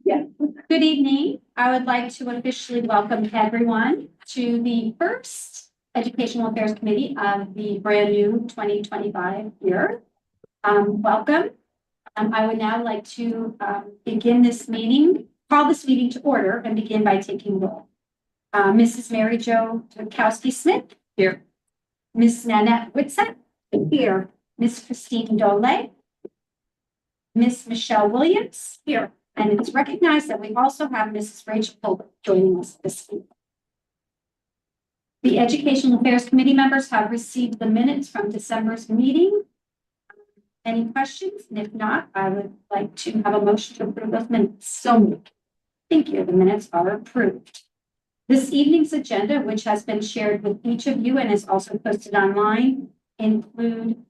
Yeah. Good evening. I would like to officially welcome everyone to the first Educational Affairs Committee of the brand new 2025 year. Welcome. I would now like to begin this meeting, call this meeting to order and begin by taking roll. Mrs. Mary Jo Witkowski-Smith. Here. Ms. Nanette Whitsett. Here. Ms. Christine Dole. Ms. Michelle Williams. Here. And it's recognized that we also have Mrs. Rachel Colbert joining us this week. The Educational Affairs Committee members have received the minutes from December's meeting. Any questions? And if not, I would like to have a motion to approve those minutes. So moved. Thank you. The minutes are approved. This evening's agenda, which has been shared with each of you and is also posted online, include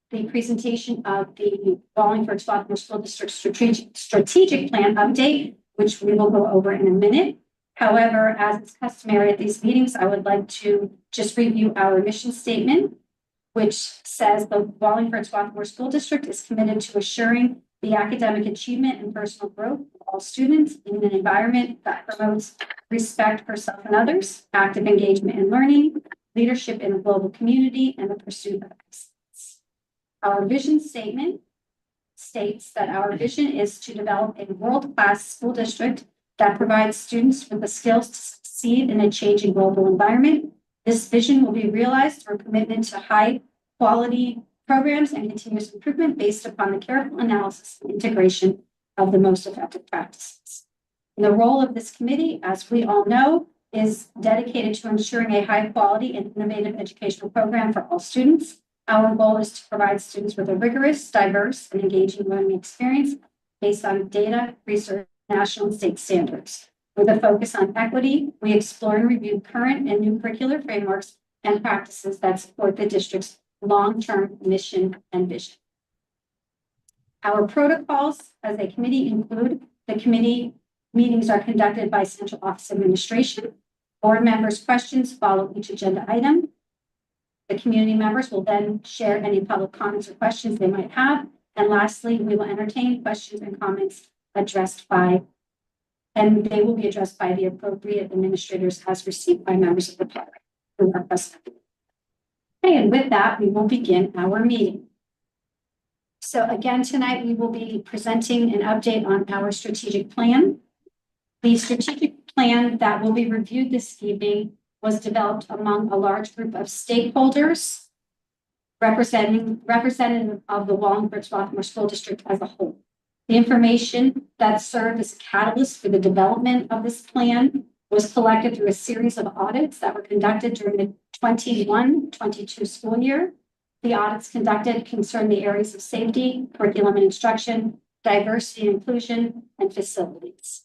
the presentation of the Wallingford-Swarthmore School District strategic plan update, which we will go over in a minute. However, as is customary at these meetings, I would like to just review our mission statement, which says the Wallingford-Swarthmore School District is committed to assuring the academic achievement and personal growth of all students in an environment that promotes respect for self and others, active engagement in learning, leadership in a global community, and the pursuit of excellence. Our vision statement states that our vision is to develop a world-class school district that provides students with the skills to succeed in a changing global environment. This vision will be realized through a commitment to high-quality programs and continuous improvement based upon the careful analysis and integration of the most effective practices. And the role of this committee, as we all know, is dedicated to ensuring a high-quality and innovative educational program for all students. Our goal is to provide students with a rigorous, diverse, and engaging learning experience based on data, research, national and state standards. With a focus on equity, we explore and review current and new curricular frameworks and practices that support the district's long-term mission and vision. Our protocols as a committee include the committee meetings are conducted by Central Office Administration. Board members' questions follow each agenda item. The community members will then share any public comments or questions they might have. And lastly, we will entertain questions and comments and they will be addressed by the appropriate administrators as received by members of the public who are present. Okay, and with that, we will begin our meeting. So again, tonight we will be presenting an update on our strategic plan. The strategic plan that will be reviewed this evening was developed among a large group of stakeholders representative of the Wallingford-Swarthmore School District as a whole. The information that served as a catalyst for the development of this plan was collected through a series of audits that were conducted during the 21-22 school year. The audits conducted concerned the areas of safety, curriculum and instruction, diversity and inclusion, and facilities.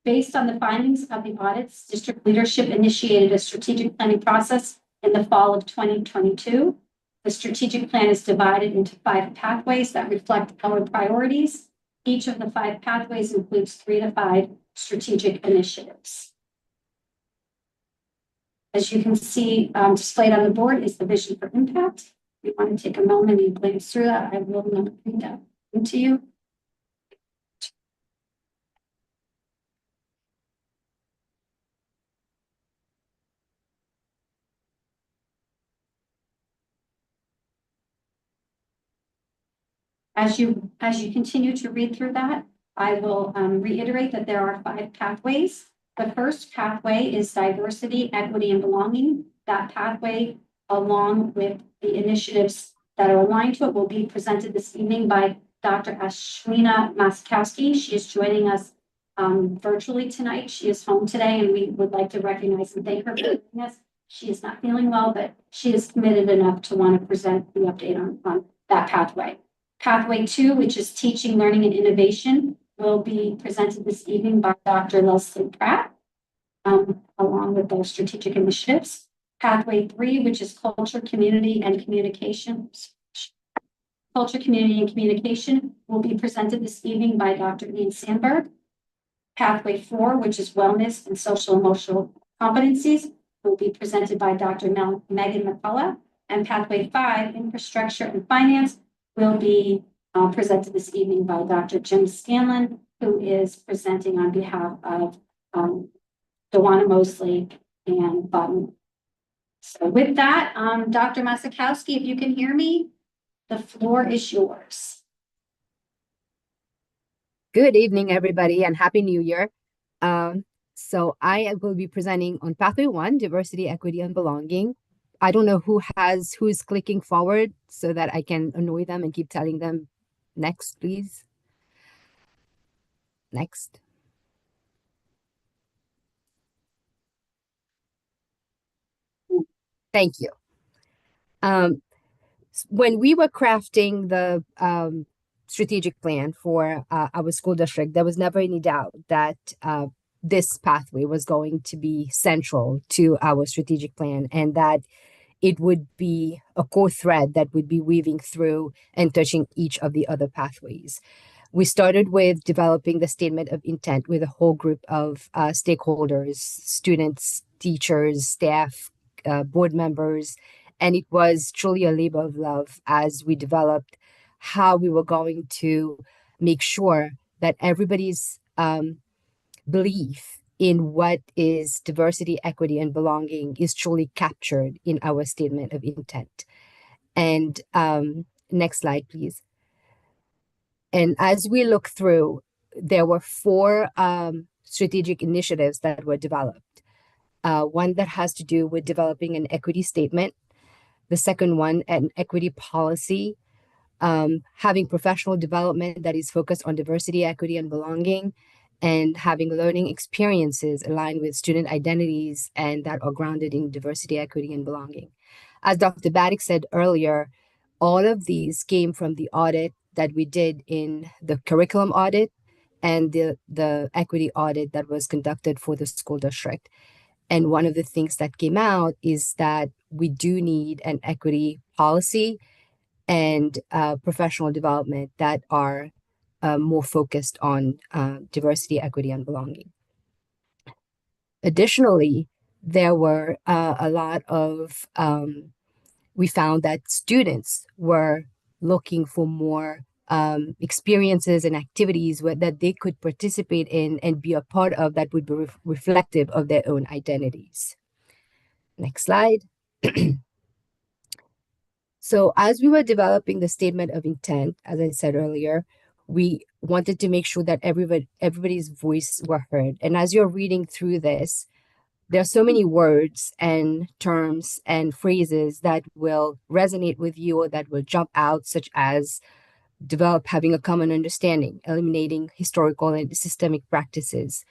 Based on the findings of the audits, district leadership initiated a strategic planning process in the fall of 2022. The strategic plan is divided into 5 pathways that reflect our priorities. Each of the 5 pathways includes 3 to 5 strategic initiatives. As you can see displayed on the board is the vision for impact. If you want to take a moment and glance through that, I will not read that into you. As you continue to read through that, I will reiterate that there are 5 pathways. The first pathway is diversity, equity, and belonging. That pathway, along with the initiatives that are aligned to it, will be presented this evening by Dr. Ashwina Maskowski. She is joining us virtually tonight. She is home today, and we would like to recognize and thank her for joining us. She is not feeling well, but she is committed enough to want to present the update on that pathway. Pathway 2, which is teaching, learning, and innovation, will be presented this evening by Dr. Leslie Pratt, along with their strategic initiatives. Pathway 3, which is culture, community, and communications. Culture, community, and communication will be presented this evening by Dr. Ian Sandberg. Pathway 4, which is wellness and social emotional competencies, will be presented by Dr. Megan McCullough. And Pathway 5, infrastructure and finance, will be presented this evening by Dr. Jim Scanlon, who is presenting on behalf of Dewana Mosley and Bob. So with that, Dr. Masikowski, if you can hear me, the floor is yours. Good evening, everybody, and Happy New Year. So I will be presenting on Pathway 1, Diversity, Equity, and Belonging. I don't know who's clicking forward so that I can annoy them and keep telling them, next, please. Next. Thank you. When we were crafting the strategic plan for our school district, there was never any doubt that this pathway was going to be central to our strategic plan, and that it would be a core thread that would be weaving through and touching each of the other pathways. We started with developing the statement of intent with a whole group of stakeholders, students, teachers, staff, board members, and it was truly a labor of love as we developed how we were going to make sure that everybody's belief in what is diversity, equity, and belonging is truly captured in our statement of intent. And next slide, please. And as we look through, there were four strategic initiatives that were developed. One that has to do with developing an equity statement. The second one, an equity policy, having professional development that is focused on diversity, equity, and belonging, and having learning experiences aligned with student identities and that are grounded in diversity, equity, and belonging. As Dr. Baddick said earlier, all of these came from the audit that we did in the curriculum audit and the equity audit that was conducted for the school district. And one of the things that came out is that we do need an equity policy and professional development that are more focused on diversity, equity, and belonging. Additionally, there were a lot of, we found that students were looking for more experiences and activities that they could participate in and be a part of that would be reflective of their own identities. Next slide. So as we were developing the statement of intent, as I said earlier, we wanted to make sure that everybody's voice were heard. And as you're reading through this, there are so many words and terms and phrases that will resonate with you or that will jump out, such as having a common understanding, eliminating historical and systemic practices.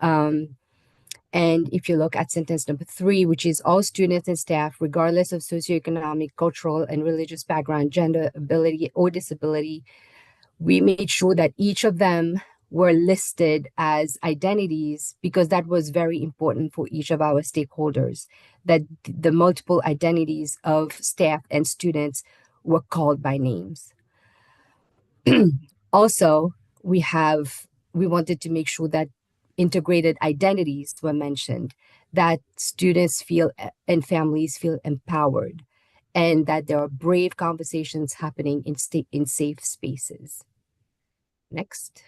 And if you look at sentence number 3, which is all students and staff, regardless of socioeconomic, cultural, and religious background, gender, ability, or disability, we made sure that each of them were listed as identities because that was very important for each of our stakeholders, that the multiple identities of staff and students were called by names. Also, we wanted to make sure that integrated identities were mentioned, that students feel and families feel empowered, and that there are brave conversations happening in safe spaces. Next.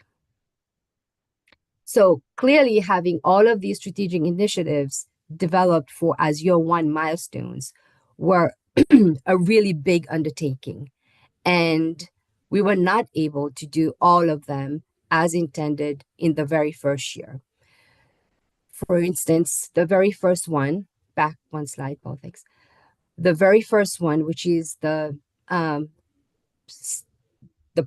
So clearly having all of these strategic initiatives developed for as year 1 milestones were a really big undertaking. And we were not able to do all of them as intended in the very first year. For instance, the very first one, back one slide, Paul, thanks. The very first one, which is the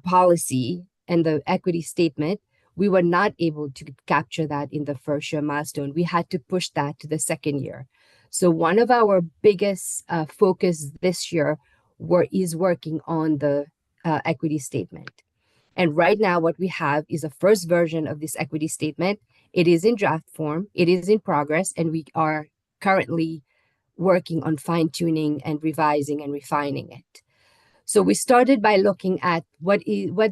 policy and the equity statement, we were not able to capture that in the first year milestone. We had to push that to the second year. So one of our biggest focus this year is working on the equity statement. And right now, what we have is a first version of this equity statement. It is in draft form, it is in progress, and we are currently working on fine-tuning and revising and refining it. So we started by looking at what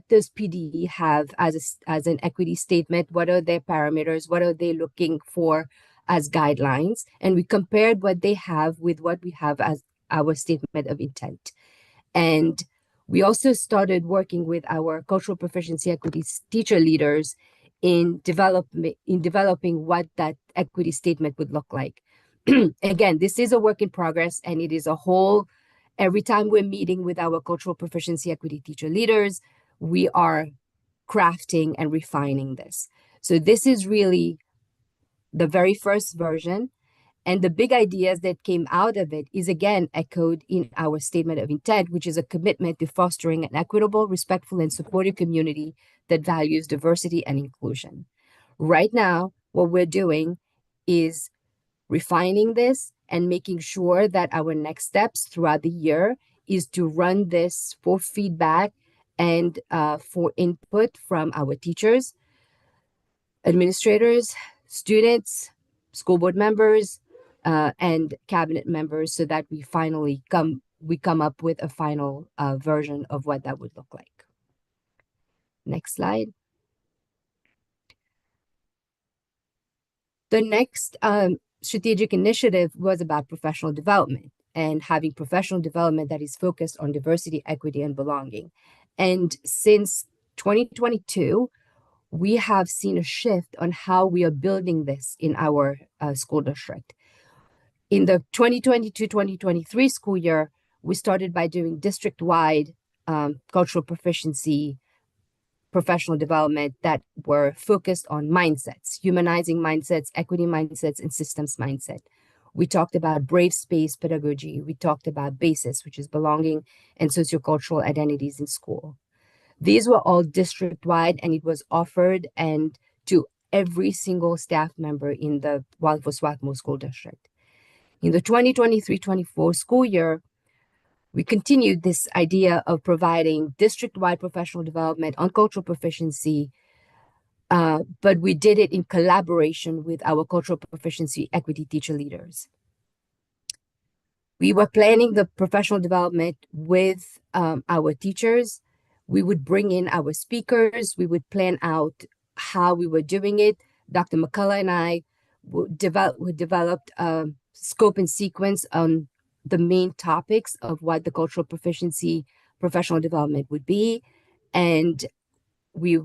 does PDE have as an equity statement? What are their parameters? What are they looking for as guidelines? And we compared what they have with what we have as our statement of intent. And We also started working with our cultural proficiency equities teacher leaders in developing what that equity statement would look like. Again, this is a work in progress, and it is a whole. Every time we're meeting with our cultural proficiency equity teacher leaders, we are crafting and refining this. So this is really the very first version. And the big ideas that came out of it is again echoed in our statement of intent, which is a commitment to fostering an equitable, respectful, and supportive community that values diversity and inclusion. Right now, what we're doing is refining this and making sure that our next steps throughout the year is to run this for feedback and for input from our teachers, administrators, students, school board members, and cabinet members, so that we come up with a final version of what that would look like. Next slide. The next strategic initiative was about professional development and having professional development that is focused on diversity, equity, and belonging. And since 2022, we have seen a shift on how we are building this in our school district. In the 2022-2023 school year, we started by doing district-wide cultural proficiency professional development that were focused on mindsets, humanizing mindsets, equity mindsets, and systems mindset. We talked about brave space pedagogy. We talked about BASIS, which is belonging and sociocultural identities in school. These were all district-wide, and it was offered and to every single staff member in the Wallingford-Swarthmore School District. In the 2023-24 school year, we continued this idea of providing district-wide professional development on cultural proficiency, but we did it in collaboration with our cultural proficiency equity teacher leaders. We were planning the professional development with our teachers. We would bring in our speakers. We would plan out how we were doing it. Dr. McCullough and I developed a scope and sequence on the main topics of what the cultural proficiency professional development would be. And we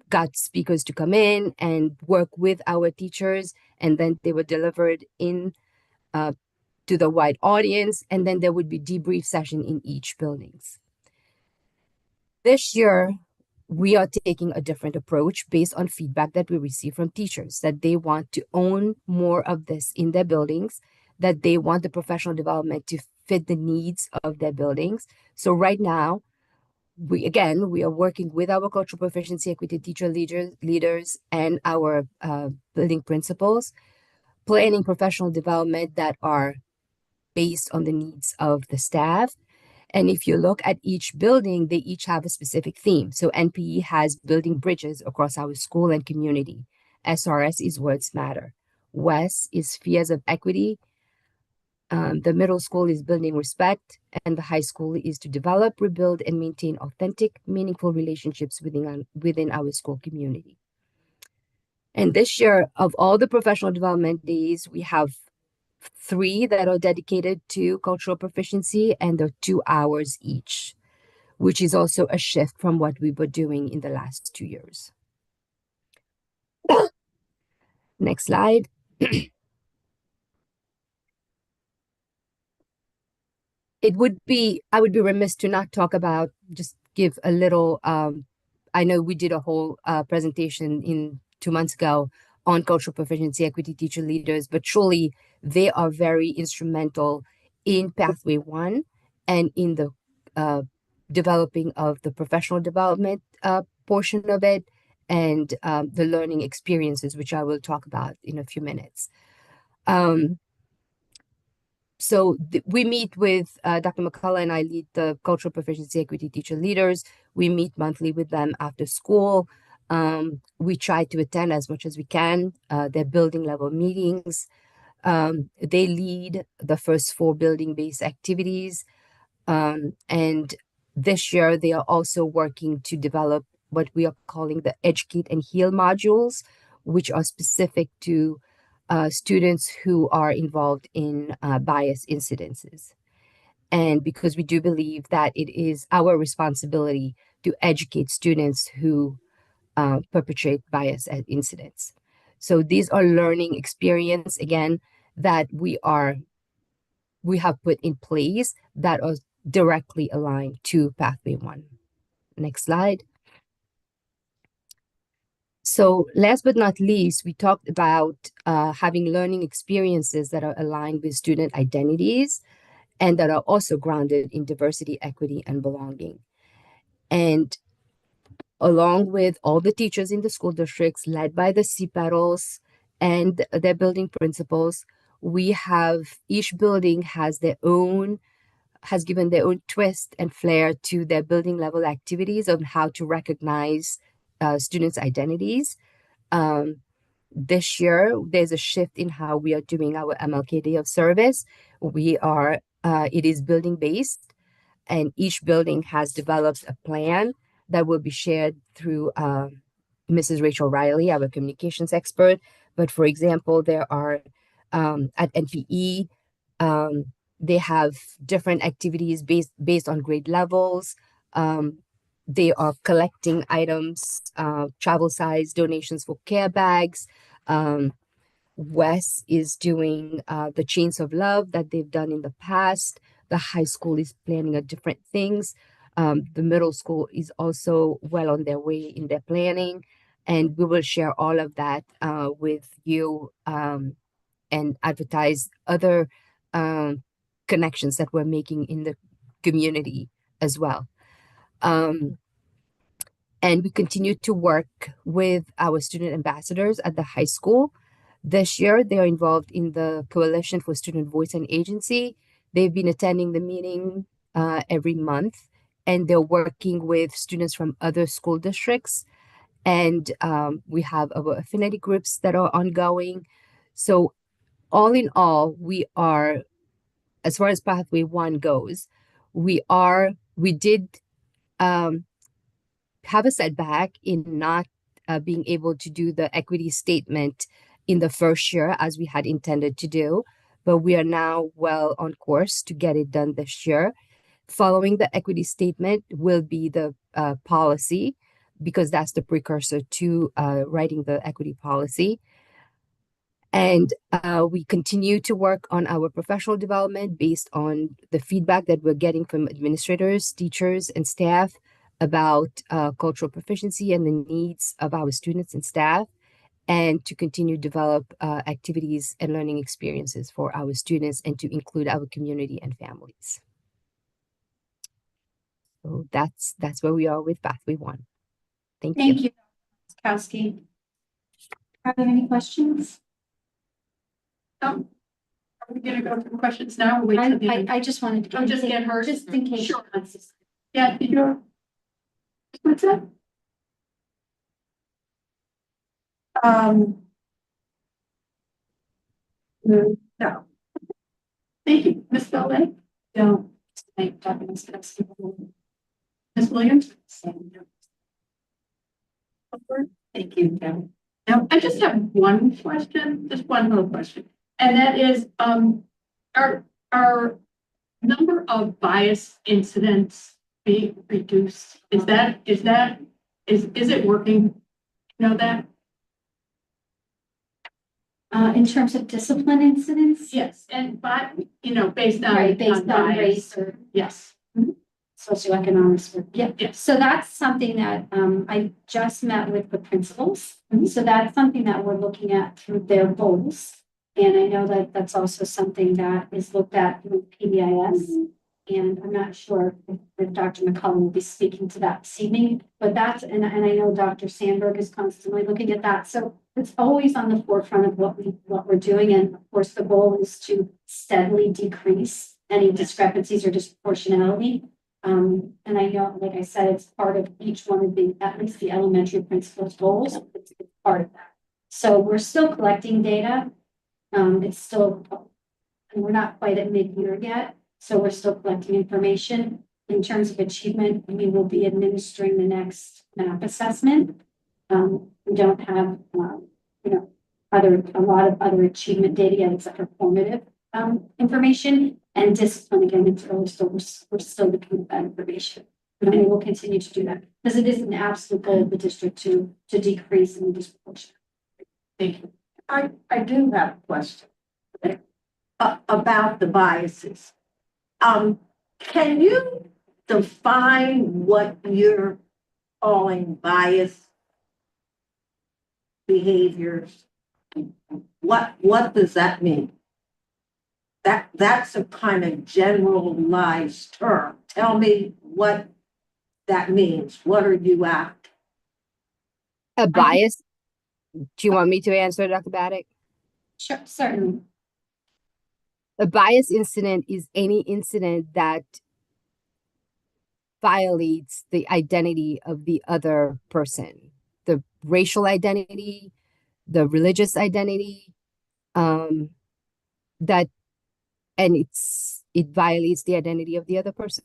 got speakers to come in and work with our teachers, and then they were delivered in to the wide audience, and then there would be debrief session in each buildings. This year, we are taking a different approach based on feedback that we receive from teachers, that they want to own more of this in their buildings, that they want the professional development to fit the needs of their buildings. So right now, we are working with our cultural proficiency equity teacher leaders and our building principals, planning professional development that are based on the needs of the staff. And if you look at each building, they each have a specific theme. So NPE has building bridges across our school and community. SRS is words matter. WES is spheres of equity. The middle school is building respect, and the high school is to develop, rebuild, and maintain authentic, meaningful relationships within our school community. And this year, of all the professional development days, we have 3 that are dedicated to cultural proficiency, and they're 2 hours each, which is also a shift from what we were doing in the last 2 years. Next slide. I would be remiss to not talk about, just give a little, I know we did a whole presentation 2 months ago on cultural proficiency equity teacher leaders, but truly they are very instrumental in Pathway 1 and in the developing of the professional development portion of it, and the learning experiences, which I will talk about in a few minutes. So we meet with Dr. McCullough, and I lead the cultural proficiency equity teacher leaders. We meet monthly with them after school. We try to attend as much as we can their building level meetings. They lead the first 4 building-based activities. And this year, they are also working to develop what we are calling the Educate and Heal modules, which are specific to students who are involved in bias incidences. And because we do believe that it is our responsibility to educate students who perpetrate bias at incidents. So these are learning experience again that we have put in place that are directly aligned to Pathway One. Next slide. So last but not least, we talked about having learning experiences that are aligned with student identities and that are also grounded in diversity, equity, and belonging. And along with all the teachers in the school districts, led by the CPEDals and their building principals, we have each building has given their own twist and flair to their building level activities on how to recognize students' identities. Um, this year, there's a shift in how we are doing our MLK Day of Service. It is building based, and each building has developed a plan that will be shared through Mrs. Rachel Riley, our communications expert. But for example, there are at NPE, they have different activities based on grade levels. They are collecting items, travel size donations for care bags. Wes is doing the Chains of Love that they've done in the past. The high school is planning a different things. The middle school is also well on their way in their planning. And we will share all of that with you and advertise other connections that we're making in the community as well. And we continue to work with our student ambassadors at the high school. This year, they are involved in the Coalition for Student Voice and Agency. They've been attending the meeting every month, and they're working with students from other school districts. And we have our affinity groups that are ongoing. So all in all, we are, as far as Pathway One goes, we did have a setback in not being able to do the equity statement in the first year as we had intended to do, but we are now well on course to get it done this year. Following the equity statement will be the policy, because that's the precursor to writing the equity policy. And we continue to work on our professional development based on the feedback that we're getting from administrators, teachers, and staff about cultural proficiency and the needs of our students and staff, and to continue to develop activities and learning experiences for our students and to include our community and families. So that's where we are with Pathway One. Thank you. Thank you, Kowski. Are there any questions? Are we gonna go through questions now or wait till the end? I just wanted to. Just get hers. Just in case. Sure. Yeah, did you? What's that? No. Thank you, Ms. Belvin. No. Ms. Williams? Thank you, Kevin. Now, I just have one question, just one little question. And that is, our number of bias incidents being reduced? Is it working? You know that? In terms of discipline incidents? Yes, and based on. Right, based on bias. race or Yes. socioeconomics. Yeah. Yes. So that's something that I just met with the principals. So that's something that we're looking at through their goals. And I know that that's also something that is looked at through PBIS. And I'm not sure if Dr. McCullum will be speaking to that this evening, but that's, and I know Dr. Sandberg is constantly looking at that. So it's always on the forefront of what we're doing. And of course, the goal is to steadily decrease any discrepancies or disproportionality. And I know, like I said, it's part of each one of at least the elementary principal's goals. It's part of that. So we're still collecting data. It's still, and we're not quite at mid-year yet. So we're still collecting information. In terms of achievement, we will be administering the next MAP assessment. We don't have, a lot of other achievement data yet, except for formative information. and discipline again in early, so we're still looking at that information. And we'll continue to do that, because it is an absolute goal of the district to decrease in the disproportionate. Thank you. I do have a question about the biases. Can you define what you're calling bias behaviors? What does that mean? That's a kind of generalized term. Tell me what that means. What are you after? A bias. Do you want me to answer, Dr. Baddick? Sure, certainly. A bias incident is any incident that violates the identity of the other person, the racial identity, the religious identity, that, and it violates the identity of the other person.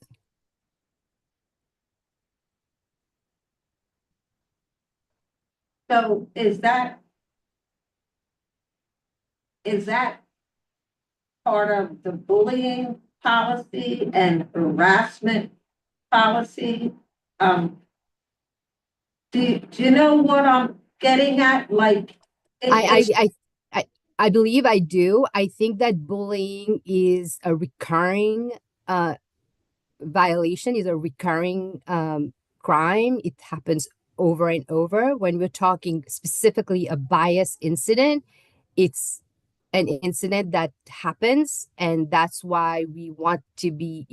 So is that part of the bullying policy and harassment policy? Do you know what I'm getting at? Like, I believe I do. I think that bullying is a recurring violation, is a recurring crime. It happens over and over. When we're talking specifically a bias incident, it's an incident that happens, and that's why we want to be,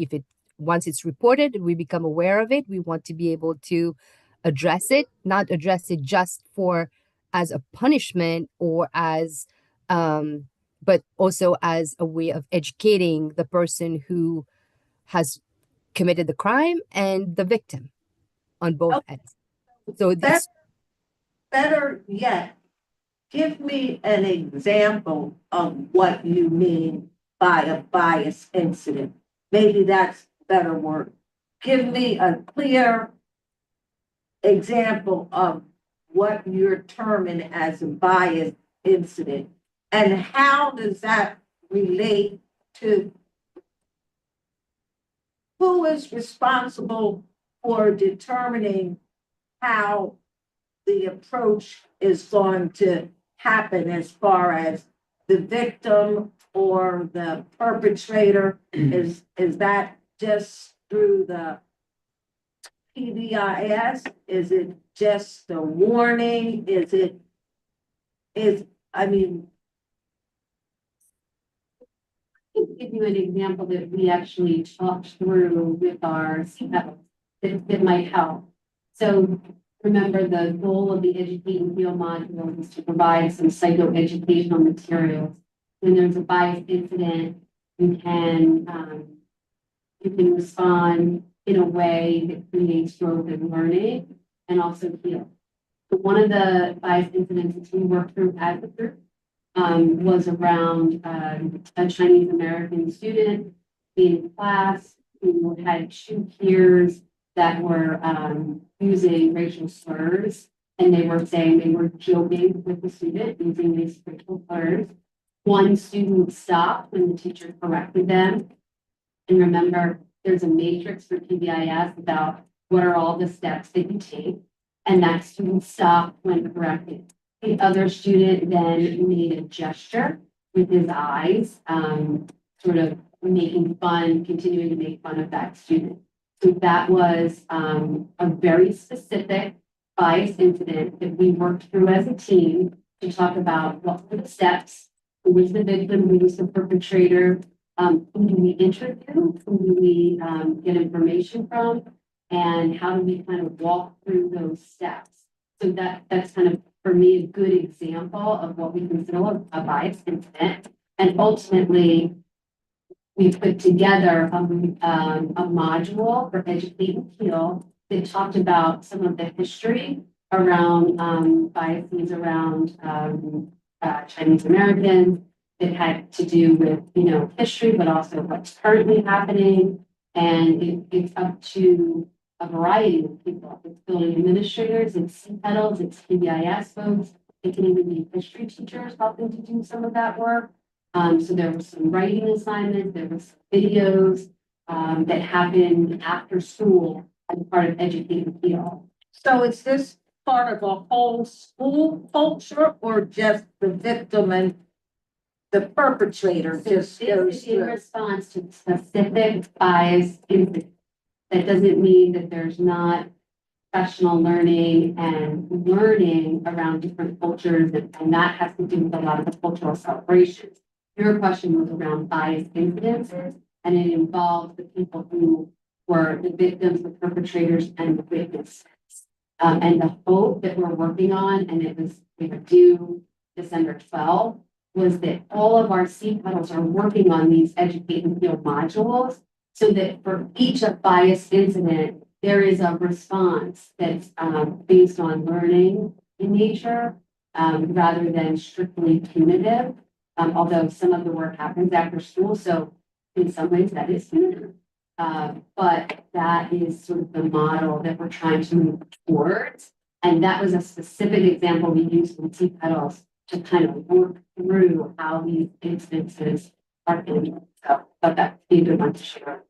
once it's reported, we become aware of it, we want to be able to address it, not address it just as a punishment or as but also as a way of educating the person who has committed the crime and the victim on both ends. So that's better yet, give me an example of what you mean by a bias incident. Maybe that's a better word. Give me a clear example of what you're terming as a bias incident, and how does that relate to who is responsible for determining how the approach is going to happen, as far as the victim or the perpetrator? Is that just through the PBIS? Is it just a warning? I mean, give you an example that we actually talked through with our CPEP that might help. So remember, the goal of the Educate and Heal module is to provide some psychoeducational materials. When there's a bias incident, you can respond in a way that creates growth and learning and also heal. So one of the bias incidents that we worked through as a group was around a Chinese American student in class who had two peers that were using racial slurs, and they were saying they were joking with the student using these racial slurs. One student stopped when the teacher corrected them. And remember, there's a matrix for PBIS about what are all the steps that you take, and that student stopped when corrected. The other student then made a gesture with his eyes, sort of making fun, continuing to make fun of that student. So that was a very specific bias incident that we worked through as a team to talk about what were the steps, who was the victim, who was the perpetrator, who do we interview, who do we get information from, and how do we kind of walk through those steps. So that's kind of, for me, a good example of what we consider a bias incident. And ultimately, we put together a module for Educate and Heal that talked about some of the history around biases around Chinese Americans. It had to do with, history, but also what's currently happening. And it's up to a variety of people. It's building administrators, it's CPEDs, it's PBIS folks. It can even be history teachers helping to do some of that work. So there were some writing assignments, there were some videos that happened after school as part of Educating Heal. So is this part of a whole school culture or just the victim and the perpetrator So just this goes is in through? response to specific bias incidents. That doesn't mean that there's not professional learning and learning around different cultures, and that has to do with a lot of the cultural celebrations. Your question was around bias incidences, and it involved the people who were the victims, the perpetrators, and the witnesses. And the hope that we're working on, and we were due December 12th, was that all of our CPEDs are working on these educate and heal modules so that for each of bias incident, there is a response that's based on learning in nature rather than strictly punitive. Although some of the work happens after school, so in some ways that is punitive. But that is sort of the model that we're trying to move towards. And that was a specific example we used in CPEDs to kind of work through how these instances are handled. So, but that's a good one to share.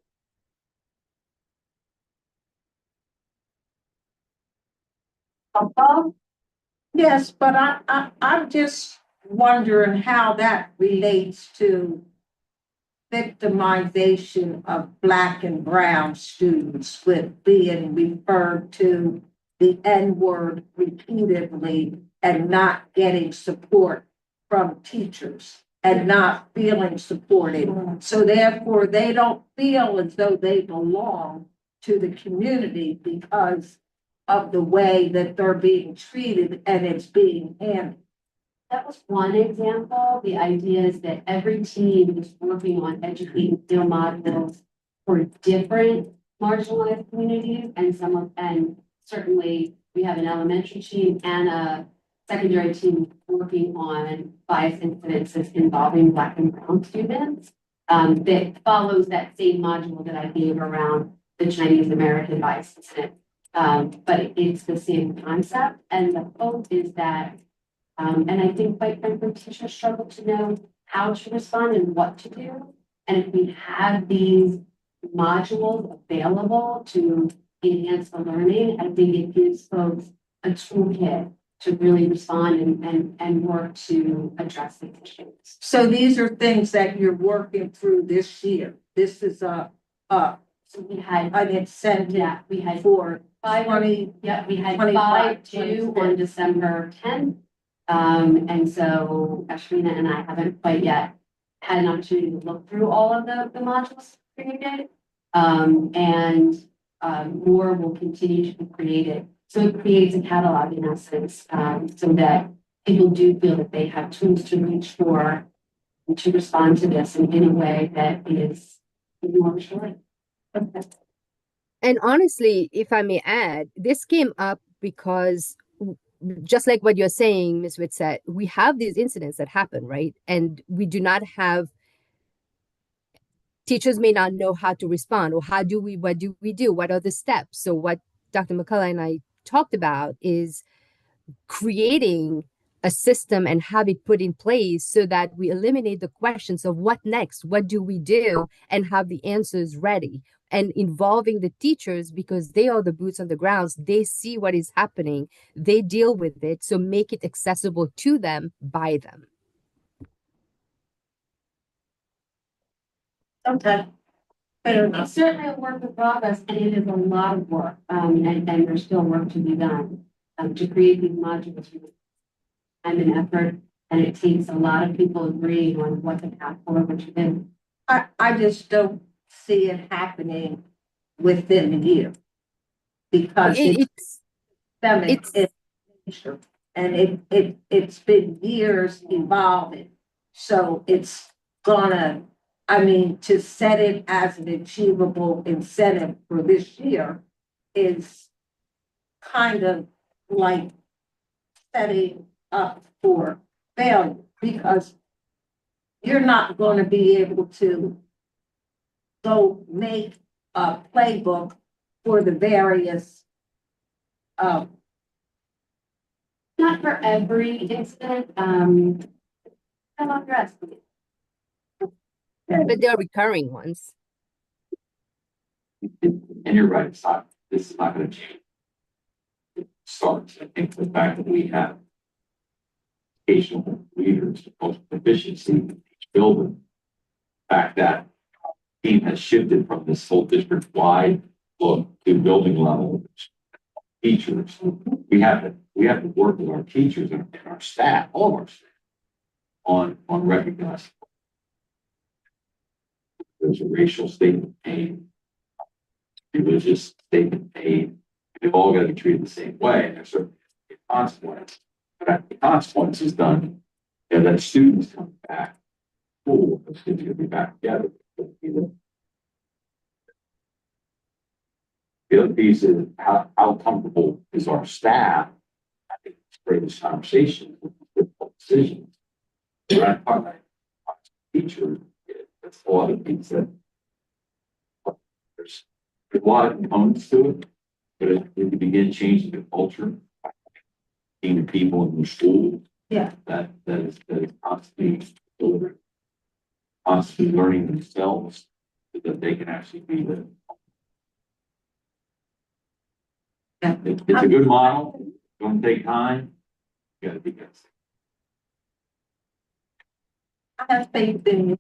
Yes, but I'm just wondering how that relates to victimization of Black and brown students with being referred to the N-word repeatedly and not getting support from teachers and not feeling supported. So therefore, they don't feel as though they belong to the community because of the way that they're being treated and it's being handled. That was one example. The idea is that every team is working on educating skill modules for different marginalized communities, and certainly we have an elementary team and a secondary team working on bias incidences involving Black and brown students. That follows that same module that I gave around the Chinese American bias incident. But it's the same concept, and the hope is that and I think quite frankly, teachers struggle to know how to respond and what to do. And if we have these modules available to enhance the learning, I think it gives folks a toolkit to really respond and work to address these issues. So these are things that you're working through this year. This is So we had, an incentive yeah, we had for five, 20, yeah, we had 25, five due 26. on December 10th. And so Ashrina and I haven't quite yet had an opportunity to look through all of the modules created. More will continue to be created. So it creates a catalog in essence, so that people do feel that they have tools to reach for and to respond to this in a way that is more assuring. And honestly, if I may add, this came up because just like what you're saying, Ms. Witt said, we have these incidents that happen, right? And we do not have, teachers may not know how to respond or what do we do? What are the steps? So what Dr. McCullough and I talked about is creating a system and have it put in place so that we eliminate the questions of what next, what do we do, and have the answers ready. And involving the teachers because they are the boots on the grounds, they see what is happening, they deal with it, so make it accessible to them by them. Okay. Fair enough. It's certainly a work in progress, and it is a lot of work, and there's still work to be done to create these modules. Time and effort, and it takes a lot of people agreeing on what the path forward should be. I just don't see it happening within a year because it's systemic in nature and it's been years evolving. So it's gonna, I mean, to set it as an achievable incentive for this year is kind of like setting up for failure because you're not going to be able to go make a playbook for the various Not for every incident, I'm underestimating. But they're recurring ones. And you're right, it's not, this is not gonna change. It starts, I think the fact that we have educational leaders, most efficiency in each building. The fact that team has shifted from this whole district wide look to building level teachers. We have to work with our teachers and our staff, all of our staff, on recognizing there's a racial statement made, religious statement made. They've all got to be treated the same way. And there's a consequence. But the consequence is done, and then students come back. School, the students are going to be back together. The other piece is how comfortable is our staff? I think it's great this conversation with difficult decisions. We're not talking about teachers. That's a lot of things that there's a lot of components to it, but if we can begin changing the culture, seeing the people in the school, that is constantly delivering, constantly learning themselves so that they can actually be the. It's a good model. It's going to take time. You got to be good. I have faith in you.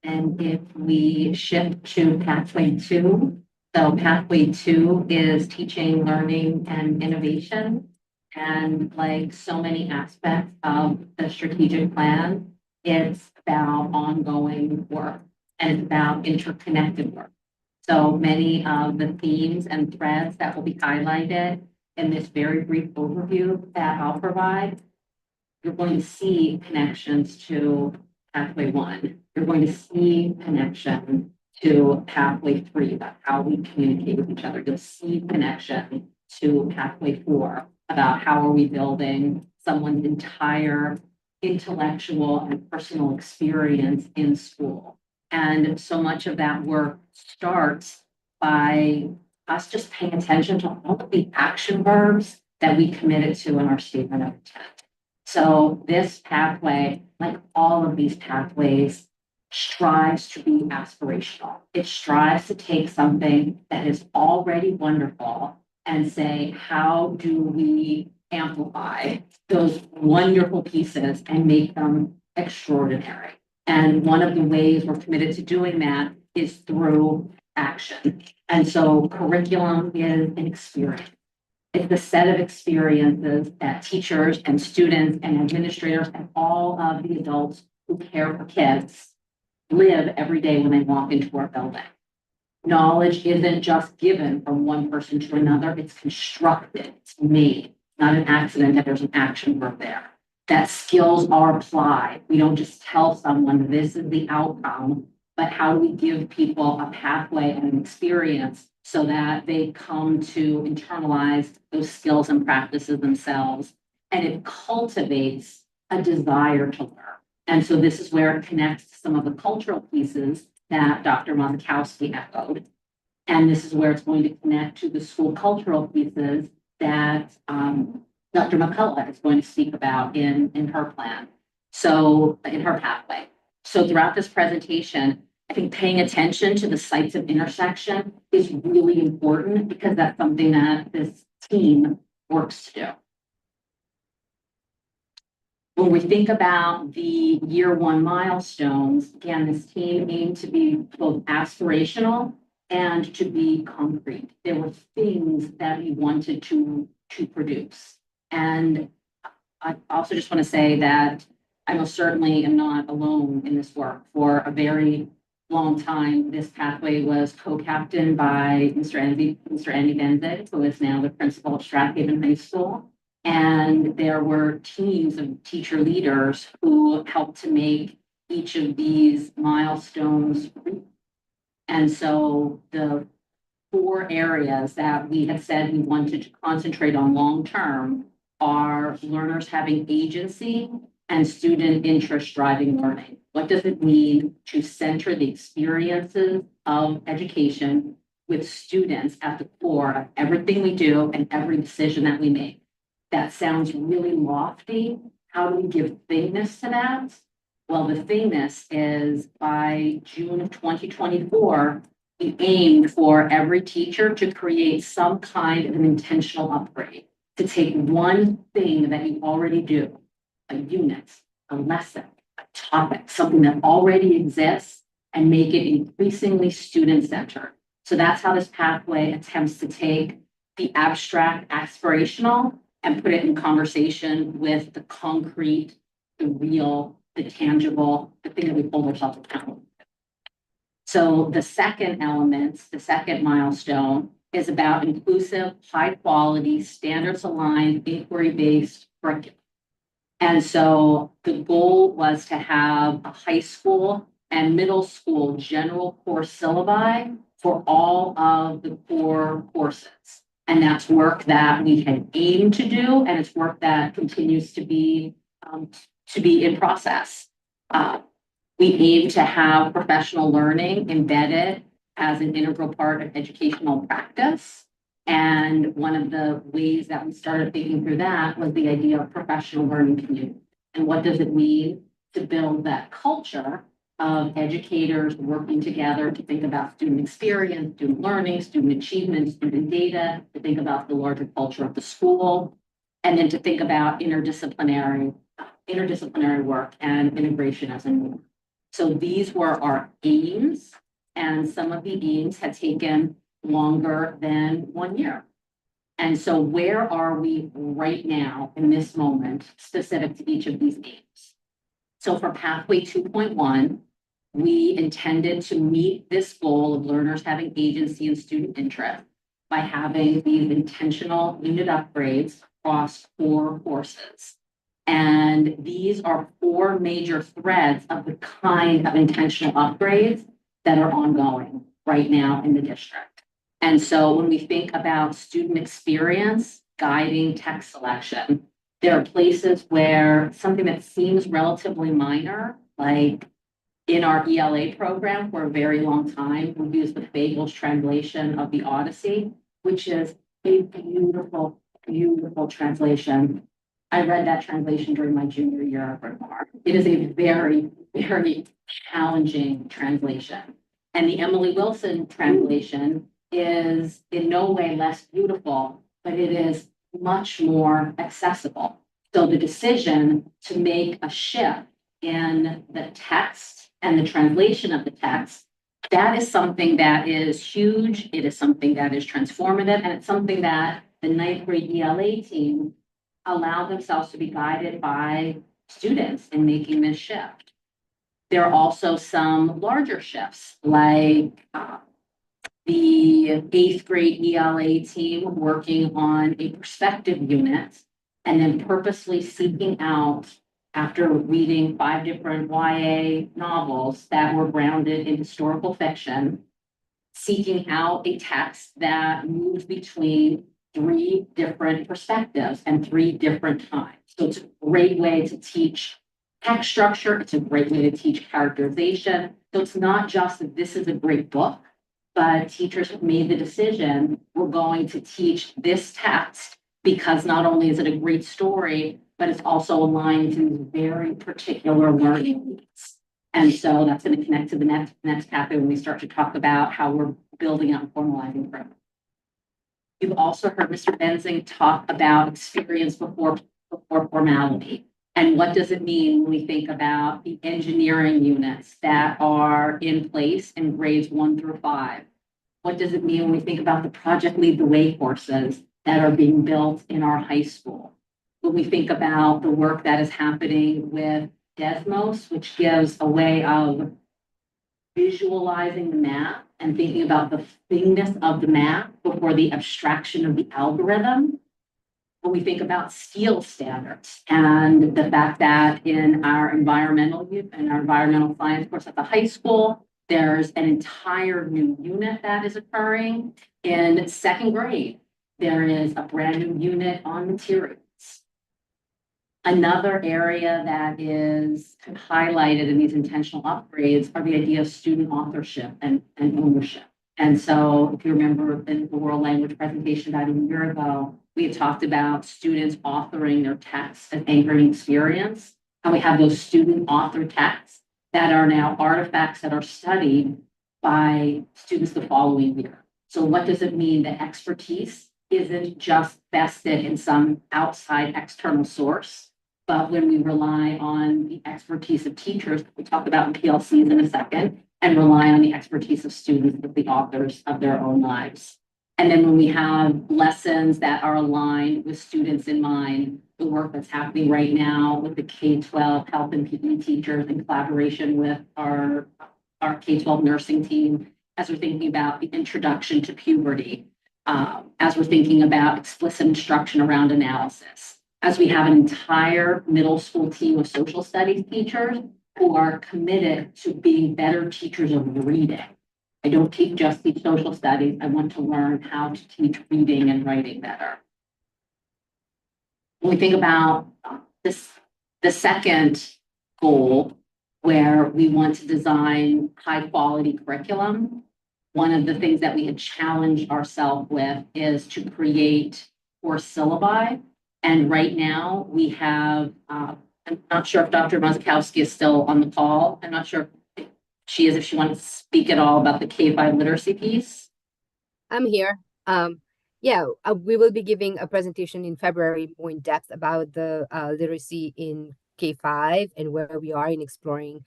And if we shift to pathway 2, so pathway 2 is teaching, learning, and innovation. And like so many aspects of the strategic plan, it's about ongoing work and it's about interconnected work. So many of the themes and threads that will be highlighted in this very brief overview that I'll provide, you're going to see connections to pathway 1. You're going to see connection to pathway 3 about how we communicate with each other. You'll see connection to pathway 4 about how are we building someone's entire intellectual and personal experience in school. And so much of that work starts by us just paying attention to all of the action verbs that we committed to in our statement of intent. So this pathway, like all of these pathways, strives to be aspirational. It strives to take something that is already wonderful and say, how do we amplify those wonderful pieces and make them extraordinary? And one of the ways we're committed to doing that is through action. And so curriculum is an experience. It's the set of experiences that teachers and students and administrators and all of the adults who care for kids live every day when they walk into our building. Knowledge isn't just given from one person to another, it's constructed, it's made. Not an accident that there's an action verb there. That skills are applied. We don't just tell someone this is the outcome, but how do we give people a pathway and an experience so that they come to internalize those skills and practices themselves. And it cultivates a desire to learn. And so this is where it connects to some of the cultural pieces that Dr. Mazakowski echoed. And this is where it's going to connect to the school cultural pieces that Dr. McCullough is going to speak about in her plan. So in her pathway. So throughout this presentation, I think paying attention to the sites of intersection is really important because that's something that this team works to do. When we think about the year 1 milestones, again, this team aimed to be both aspirational and to be concrete. There were things that we wanted to produce. And I also just want to say that I most certainly am not alone in this work. For a very long time, this pathway was co-captained by Mr. Andy Benzig, who is now the principal of Strathaven High School. And there were teams of teacher leaders who helped to make each of these milestones real. And so the 4 areas that we had said we wanted to concentrate on long-term are learners having agency and student interest driving learning. What does it mean to center the experiences of education with students at the core of everything we do and every decision that we make. That sounds really lofty. How do we give thingness to that? Well, the thingness is by June of 2024, we aimed for every teacher to create some kind of an intentional upgrade, to take one thing that you already do, a unit, a lesson, a topic, something that already exists, and make it increasingly student-centered. So that's how this pathway attempts to take the abstract, aspirational, and put it in conversation with the concrete, the real, the tangible, the thing that we hold ourselves accountable to. So the second element, the second milestone, is about inclusive, high-quality, standards-aligned, inquiry-based curriculum. And so the goal was to have a high school and middle school general course syllabi for all of the core courses. And that's work that we had aimed to do, and it's work that continues to be in process. We aim to have professional learning embedded as an integral part of educational practice. And one of the ways that we started thinking through that was the idea of professional learning community. And what does it mean to build that culture of educators working together to think about student experience, student learning, student achievement, student data, to think about the larger culture of the school, and then to think about interdisciplinary work and integration as a norm. So these were our aims, and some of the aims had taken longer than 1 year. And so where are we right now in this moment specific to each of these aims? So for Pathway 2.1, we intended to meet this goal of learners having agency and student interest by having these intentional unit upgrades across 4 courses. And these are 4 major threads of the kind of intentional upgrades that are ongoing right now in the district. And so when we think about student experience guiding text selection, there are places where something that seems relatively minor, like in our ELA program for a very long time, we used the Fagel's translation of the Odyssey, which is a beautiful, beautiful translation. I read that translation during my junior year at Bryn Mawr. It is a very, very challenging translation. And the Emily Wilson translation is in no way less beautiful, but it is much more accessible. So the decision to make a shift in the text and the translation of the text, that is something that is huge. It is something that is transformative, and it's something that the 9th grade ELA team allowed themselves to be guided by students in making this shift. There are also some larger shifts, like the 8th grade ELA team working on a perspective unit and then purposely seeking out, after reading 5 different YA novels that were grounded in historical fiction, seeking out a text that moved between 3 different perspectives and 3 different times. So it's a great way to teach text structure. It's a great way to teach characterization. So it's not just that this is a great book, but teachers have made the decision, we're going to teach this text because not only is it a great story, but it's also aligned to very particular learning needs. And so that's going to connect to the next pathway when we start to talk about how we're building out and formalizing programs. You've also heard Mr. Benzing talk about experience before formality. And what does it mean when we think about the engineering units that are in place in grades 1 through 5? What does it mean when we think about the Project Lead the Way courses that are being built in our high school? When we think about the work that is happening with Desmos, which gives a way of visualizing the math and thinking about the thingness of the math before the abstraction of the algorithm. When we think about steel standards and the fact that in our environmental science course at the high school, there's an entire new unit that is occurring. In 2nd grade, there is a brand new unit on materials. Another area that is highlighted in these intentional upgrades are the idea of student authorship and ownership. And so if you remember in the world language presentation about a year ago, we had talked about students authoring their texts and anchoring experience. And we have those student authored texts that are now artifacts that are studied by students the following year. So what does it mean that expertise isn't just vested in some outside external source, but when we rely on the expertise of teachers, we'll talk about in PLCs in a second, and rely on the expertise of students as the authors of their own lives. And then when we have lessons that are aligned with students in mind, the work that's happening right now with the K-12 health and PE teachers in collaboration with our K-12 nursing team, as we're thinking about the introduction to puberty, as we're thinking about explicit instruction around analysis, as we have an entire middle school team of social studies teachers who are committed to being better teachers of reading. I don't just teach social studies. I want to learn how to teach reading and writing better. When we think about this, the second goal, where we want to design high quality curriculum, one of the things that we had challenged ourselves with is to create course syllabi. And right now we have, I'm not sure if Dr. Mazakowski is still on the call. I'm not sure if she is, if she wants to speak at all about the K-5 literacy piece. I'm here. We will be giving a presentation in February more in depth about the literacy in K-5 and where we are in exploring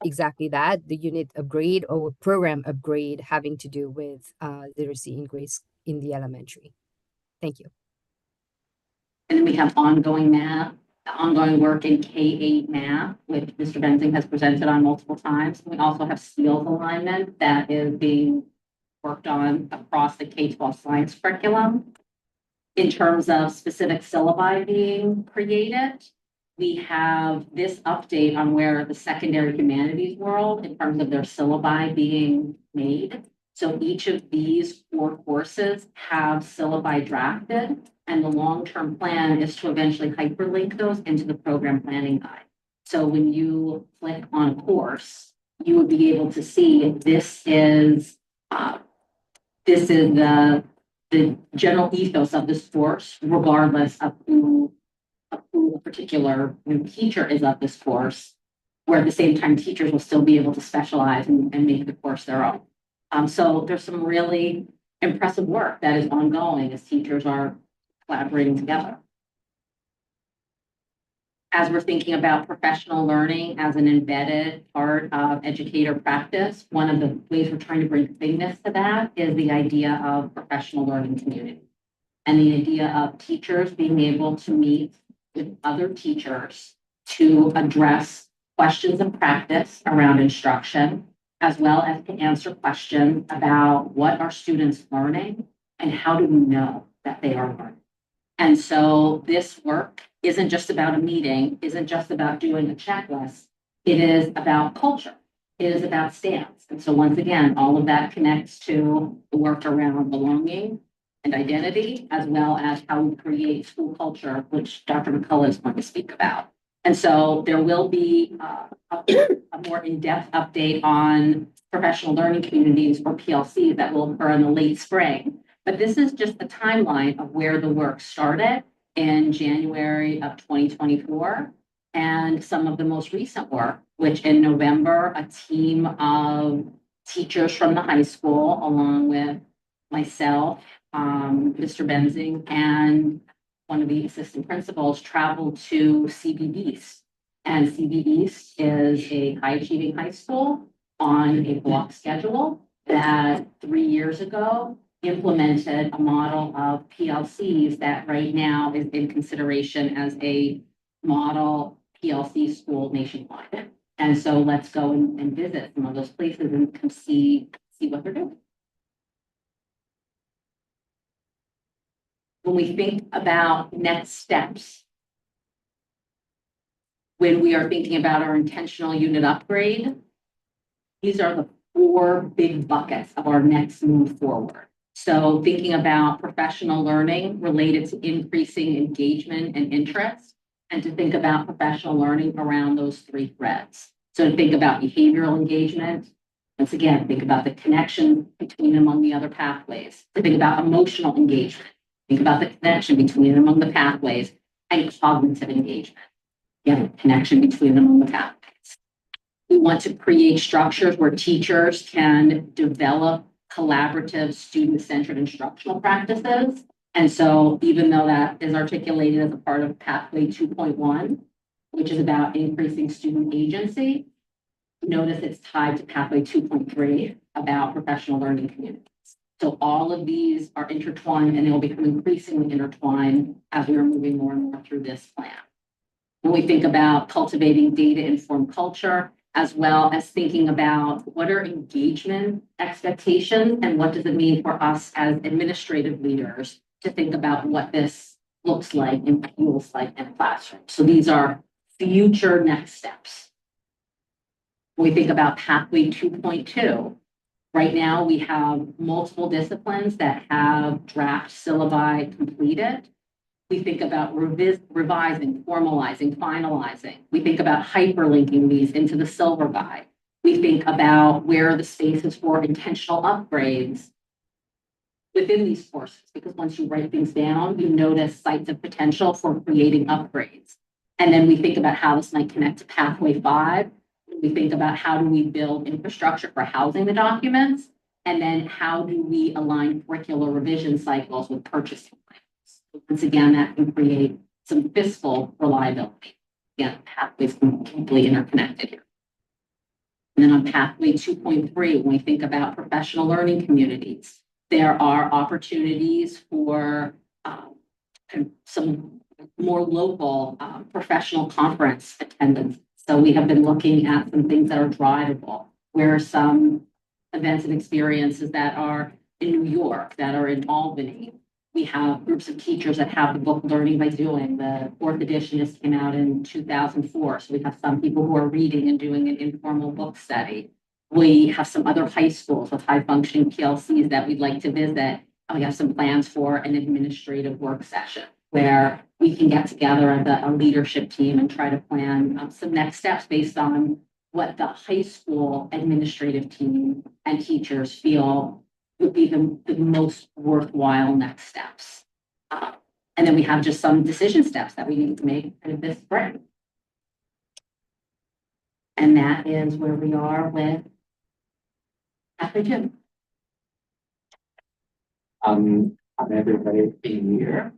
exactly that, the unit upgrade or program upgrade having to do with literacy in grades in the elementary. Thank you. And then we have ongoing math, ongoing work in K-8 math, which Mr. Benzing has presented on multiple times. We also have skills alignment that is being worked on across the K-12 science curriculum. In terms of specific syllabi being created, we have this update on where the secondary humanities world in terms of their syllabi being made. So each of these 4 courses have syllabi drafted, and the long-term plan is to eventually hyperlink those into the program planning guide. So when you click on a course, you would be able to see this is the general ethos of this course, regardless of who a particular teacher is of this course, where at the same time teachers will still be able to specialize and make the course their own. So there's some really impressive work that is ongoing as teachers are collaborating together. As we're thinking about professional learning as an embedded part of educator practice, one of the ways we're trying to bring bigness to that is the idea of professional learning community and the idea of teachers being able to meet with other teachers to address questions of practice around instruction, as well as to answer questions about what are students learning and how do we know that they are learning. And so this work isn't just about a meeting, isn't just about doing a checklist. It is about culture. It is about stance. And so once again, all of that connects to the work around belonging and identity, as well as how we create school culture, which Dr. McCullough is going to speak about. And so there will be a more in-depth update on professional learning communities or PLC that will occur in the late spring. But this is just the timeline of where the work started in January of 2024 and some of the most recent work, which in November, a team of teachers from the high school, along with myself, Mr. Benzing, and one of the assistant principals traveled to CB East. And CB East is a high achieving high school on a block schedule that 3 years ago implemented a model of PLCs that right now is in consideration as a model PLC school nationwide. And so let's go and visit some of those places and come see what they're doing. When we think about next steps, when we are thinking about our intentional unit upgrade, these are the 4 big buckets of our next move forward. So thinking about professional learning related to increasing engagement and interest, and to think about professional learning around those 3 threads. So to think about behavioral engagement, Once again, think about the connection between and among the other pathways. Think about emotional engagement. Think about the connection between and among the pathways and cognitive engagement. Again, connection between and among the pathways. We want to create structures where teachers can develop collaborative, student-centered instructional practices. And so even though that is articulated as a part of Pathway 2.1, which is about increasing student agency, notice it's tied to Pathway 2.3 about professional learning communities. So all of these are intertwined and they will become increasingly intertwined as we are moving more and more through this plan. When we think about cultivating data-informed culture, as well as thinking about what are engagement expectations and what does it mean for us as administrative leaders to think about what this looks like and feels like in a classroom. So these are future next steps. When we think about Pathway 2.2, right now we have multiple disciplines that have draft syllabi completed. We think about revising, formalizing, finalizing. We think about hyperlinking these into the Silver Guide. We think about where are the spaces for intentional upgrades within these courses, because once you write things down, you notice sites of potential for creating upgrades. And then we think about how this might connect to Pathway 5. We think about how do we build infrastructure for housing the documents, and then how do we align curricular revision cycles with purchasing. Once again, that can create some fiscal reliability. Again, pathways completely interconnected here. And then on Pathway 2.3, when we think about professional learning communities, there are opportunities for some more local professional conference attendance. So we have been looking at some things that are drivable, where some events and experiences that are in New York, that are in Albany. We have groups of teachers that have the book Learning by Doing. The 4th edition just came out in 2004. So we have some people who are reading and doing an informal book study. We have some other high schools with high functioning PLCs that we'd like to visit. And we have some plans for an administrative work session where we can get together as a leadership team and try to plan some next steps based on what the high school administrative team and teachers feel would be the most worthwhile next steps. And then we have just some decision steps that we need to make this spring. And that is where we are with Pathway 2. Everybody being here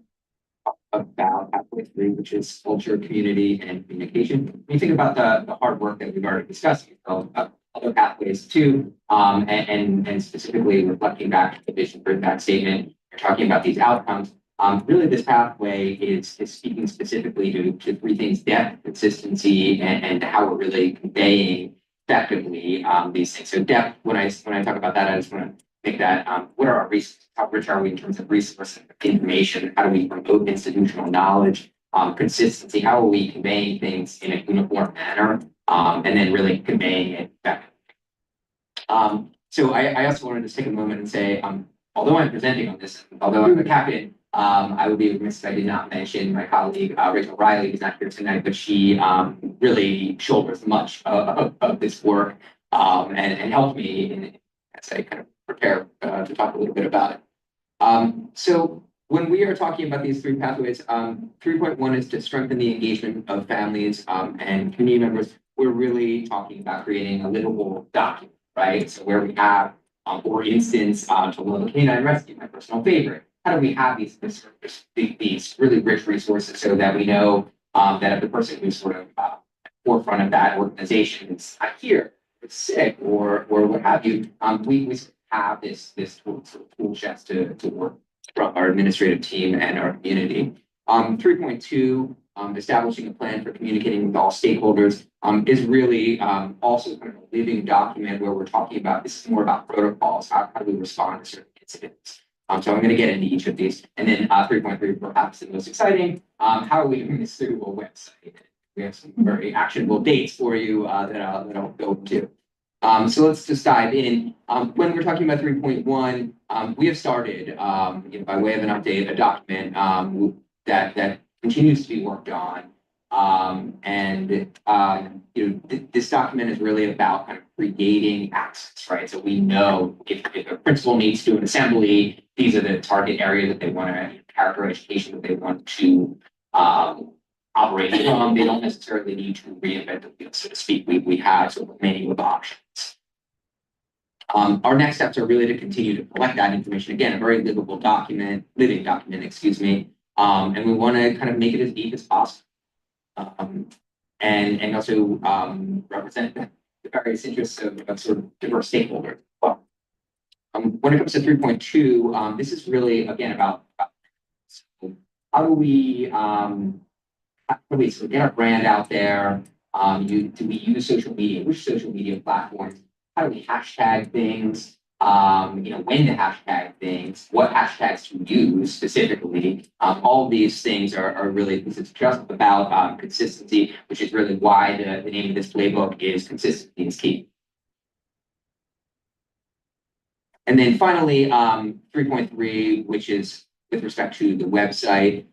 about Pathway 3, which is culture, community, and communication. When you think about the hard work that we've already discussed, other pathways too, and specifically reflecting back to the vision for that statement, you're talking about these outcomes. Really, this pathway is speaking specifically to 3 things: depth, consistency, and how we're really conveying effectively these things. So depth, when I talk about that, I just want to make that what are our resources? How rich are we in terms of resources, information? How do we promote institutional knowledge? Consistency, how are we conveying things in a uniform manner? And then really conveying it effectively. So I also wanted to take a moment and say, although I'm presenting on this, although I'm the captain, I would be remiss if I did not mention my colleague, Rachel Riley, who's not here tonight, but she really shoulders much of this work and helped me in, as I kind of prepare to talk a little bit about it. So when we are talking about these 3 pathways, 3.1 is to strengthen the engagement of families and community members. We're really talking about creating a livable document, right? So where we have, for instance, to Canine Rescue, my personal favorite. How do we have these really rich resources so that we know that if the person who's sort of forefront of that organization is not here, it's sick, or what have you, we have this tool chest to work from our administrative team and our community. 3.2, establishing a plan for communicating with all stakeholders, is really also kind of a living document where we're talking about, this is more about protocols, how do we respond to certain incidents. So I'm going to get into each of these. And then 3.3, perhaps the most exciting, how are we doing this through a website? We have some very actionable dates for you that I'll go to. So let's just dive in. When we're talking about 3.1, we have started, by way of an update, a document that continues to be worked on. This document is really about kind of creating access, right? So we know if a principal needs to do an assembly, these are the target area that they want to character education that they want to operate from. They don't necessarily need to reinvent the wheel, so to speak. We have sort of a menu of options. Our next steps are really to continue to collect that information. Again, a very living document, excuse me. And we want to kind of make it as deep as possible. And also represent the various interests of sort of diverse stakeholders as well. When it comes to 3.2, this is really, again, about so how do we sort of get our brand out there? Do we use social media? Which social media platforms? How do we hashtag things? When to hashtag things, what hashtags to use specifically. All of these things are really, this is just about consistency, which is really why the name of this playbook is Consistency is Key. And then finally, 3.3, which is with respect to the website.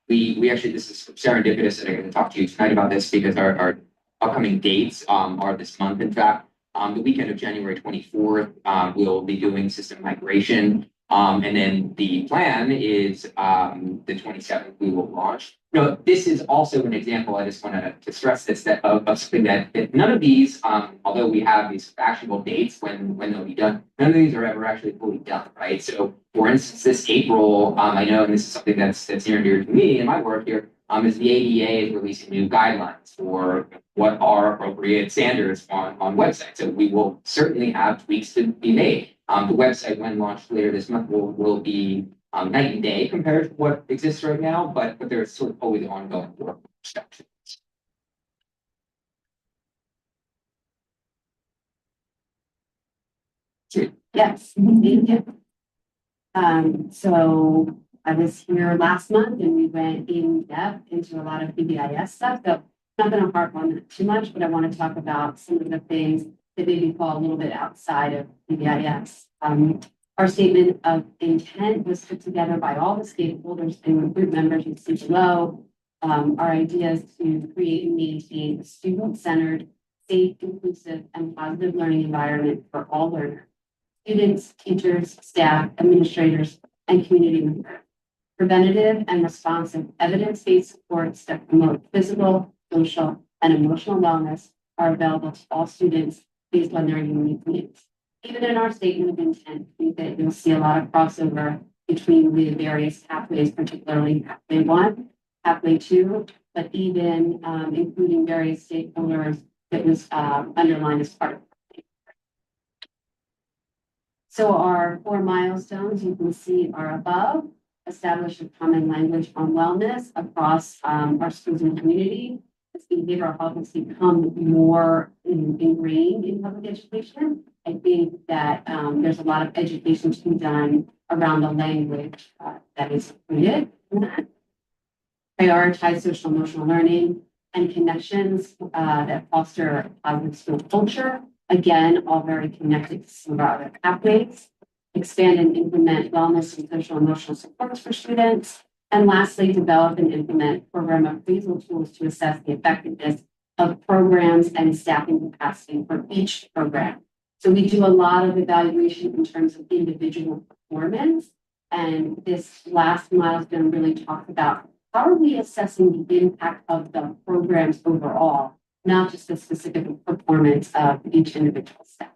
We actually, this is serendipitous that I'm going to talk to you tonight about this because our upcoming dates are this month, in fact. The weekend of January 24th, we'll be doing system migration. And then the plan is the 27th, we will launch. This is also an example, I just want to stress this, that of something that none of these, although we have these actionable dates when they'll be done, none of these are ever actually fully done, right? So for instance, this April, I know, and this is something that's near and dear to me in my work here, is the ADA is releasing new guidelines for what are appropriate standards on websites. So we will certainly have tweaks to be made. The website, when launched later this month, will be night and day compared to what exists right now, but there's sort of always ongoing work. Yes, thank you. So I was here last month and we went in depth into a lot of PBIS stuff. So I'm not going to harp on that too much, but I want to talk about some of the things that maybe fall a little bit outside of PBIS. Our statement of intent was put together by all the stakeholders and group members you see below. Our idea is to create and maintain a student-centered, safe, inclusive, and positive learning environment for all learners, students, teachers, staff, administrators, and community members. Preventative and responsive evidence-based supports that promote physical, social, and emotional wellness are available to all students based on their unique needs. Even in our statement of intent, I think that you'll see a lot of crossover between the various pathways, particularly pathway 1, pathway 2, but even including various stakeholders that was underlined as part of it. So our 4 milestones you can see are above. Establish a common language on wellness across our schools and community. As behavioral health has become more ingrained in public education, I think that there's a lot of education to be done around the language that is included in that. Prioritize social emotional learning and connections that foster a positive school culture. Again, all very connected to some of our other pathways. Expand and implement wellness and social emotional supports for students. And lastly, develop and implement program appraisal tools to assess the effectiveness of programs and staffing capacity for each program. So we do a lot of evaluation in terms of individual performance. And this last milestone really talks about how are we assessing the impact of the programs overall, not just the specific performance of each individual staff.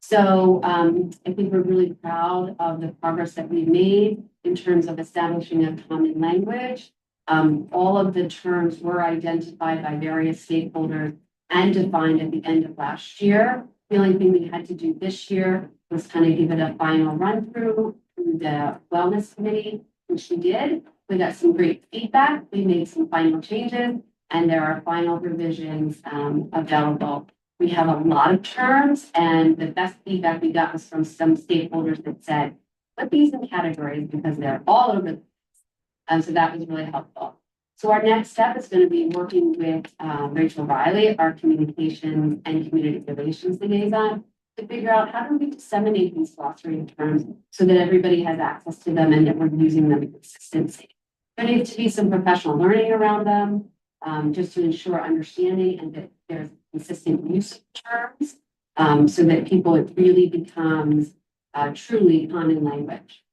So I think we're really proud of the progress that we've made in terms of establishing a common language. All of the terms were identified by various stakeholders and defined at the end of last year. The only thing we had to do this year was kind of give it a final run through the wellness committee, which we did. We got some great feedback. We made some final changes and there are final revisions available. We have a lot of terms and the best feedback we got was from some stakeholders that said, put these in categories because they're all over the place. So that was really helpful. So our next step is going to be working with Rachel Riley, our communications and community relations liaison, to figure out how do we disseminate these glossary terms so that everybody has access to them and that we're using them in consistency. There needs to be some professional learning around them, just to ensure understanding and that there's consistent use of terms, so that people, it really becomes truly common language.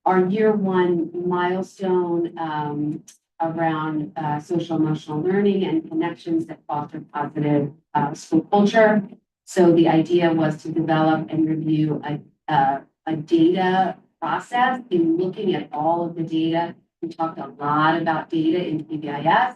Our year one milestone around social emotional learning and connections that foster positive school culture. So the idea was to develop and review a data process in looking at all of the data. We talked a lot about data in PBIS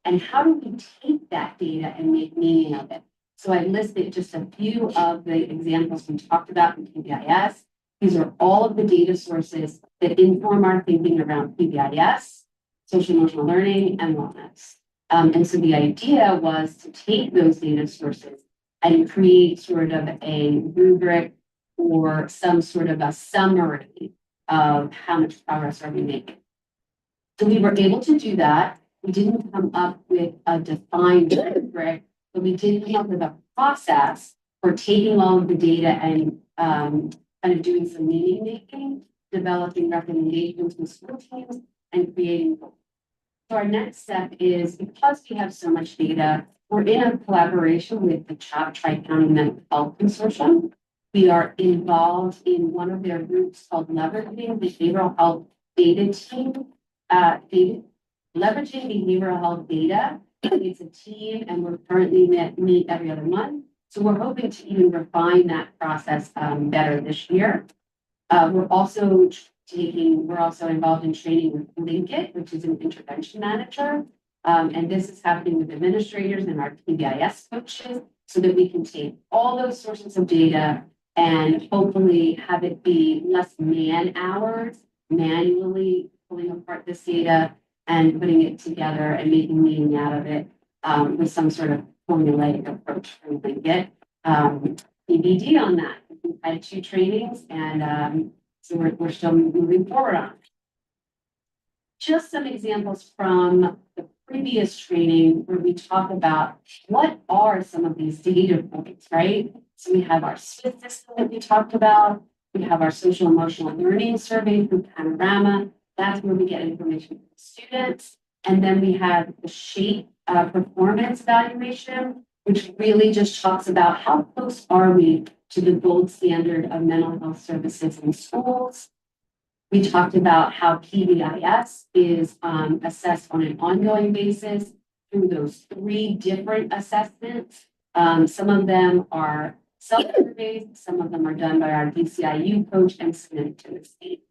and how do we take that data and make meaning of it. So I listed just a few of the examples we talked about in PBIS. These are all of the data sources that inform our thinking around PBIS, social emotional learning, and wellness. And so the idea was to take those data sources and create sort of a rubric or some sort of a summary of how much progress are we making. So we were able to do that. We didn't come up with a defined rubric, but we did come up with a process for taking all of the data and kind of doing some meaning making, developing recommendations with school teams, and creating goals. So our next step is, because we have so much data, we're in a collaboration with the CHOP Tri-County Mental Health Consortium. We are involved in one of their groups called Leveraging Behavioral Health Data Team. Leveraging Behavioral Health Data. It's a team, and we're currently meet every other month. So we're hoping to even refine that process better this year. We're also involved in training with Link It, which is an intervention manager. And this is happening with administrators and our PBIS coaches so that we can take all those sources of data and hopefully have it be less man hours manually pulling apart this data and putting it together and making meaning out of it with some sort of formulaic approach from Link It. EBD on that. We've had 2 trainings, and so we're still moving forward on it. Just some examples from the previous training where we talk about what are some of these data points, right? So we have our SWIFT system that we talked about. We have our social emotional learning survey through Panorama. That's where we get information from students. And then we have the SHAPE performance evaluation, which really just talks about how close are we to the gold standard of mental health services in schools. We talked about how PBIS is assessed on an ongoing basis through those 3 different assessments. Some of them are self-surveys, some of them are done by our DCIU coach and submitted to the state.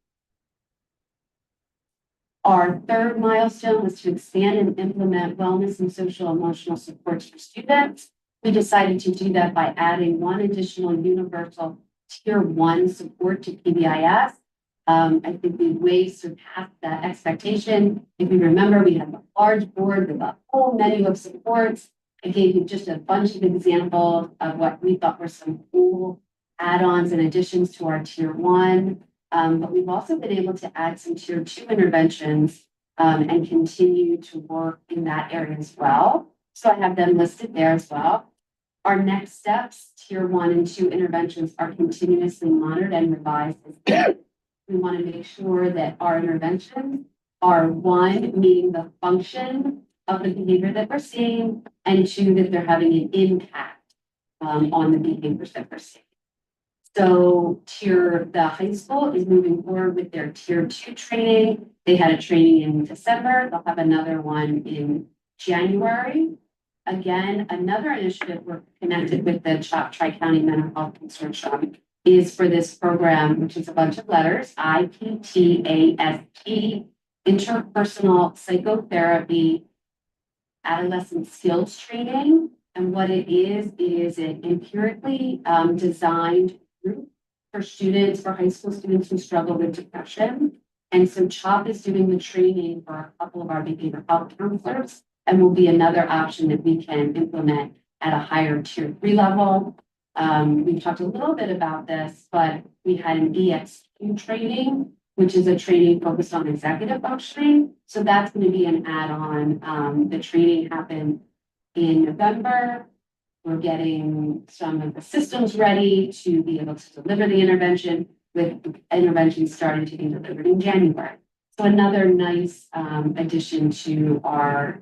Our third milestone was to expand and implement wellness and social emotional supports for students. We decided to do that by adding 1 additional universal tier 1 support to PBIS. I think we way surpassed that expectation. If you remember, we had a large board with a whole menu of supports. I gave you just a bunch of examples of what we thought were some cool add-ons and additions to our tier 1. But we've also been able to add some tier 2 interventions and continue to work in that area as well. So I have them listed there as well. Our next steps, tier 1 and 2 interventions, are continuously monitored and revised. We want to make sure that our interventions are 1, meeting the function of the behavior that we're seeing, and 2, that they're having an impact on the behaviors that we're seeing. So the high school is moving forward with their tier 2 training. They had a training in December. They'll have another one in January. Again, another initiative we're connected with the CHOP Tri-County Mental Health Consortium is for this program, which is a bunch of letters, IPTASP, Interpersonal Psychotherapy Adolescent Skills Training. And what it is an empirically designed group for students, for high school students who struggle with depression. And so CHOP is doing the training for a couple of our behavioral health counselors, and will be another option that we can implement at a higher tier 3 level. We've talked a little bit about this, but we had an EXQ training, which is a training focused on executive functioning. So that's going to be an add-on. The training happened in November. We're getting some of the systems ready to be able to deliver the intervention, with interventions starting to be delivered in January. So another nice addition to our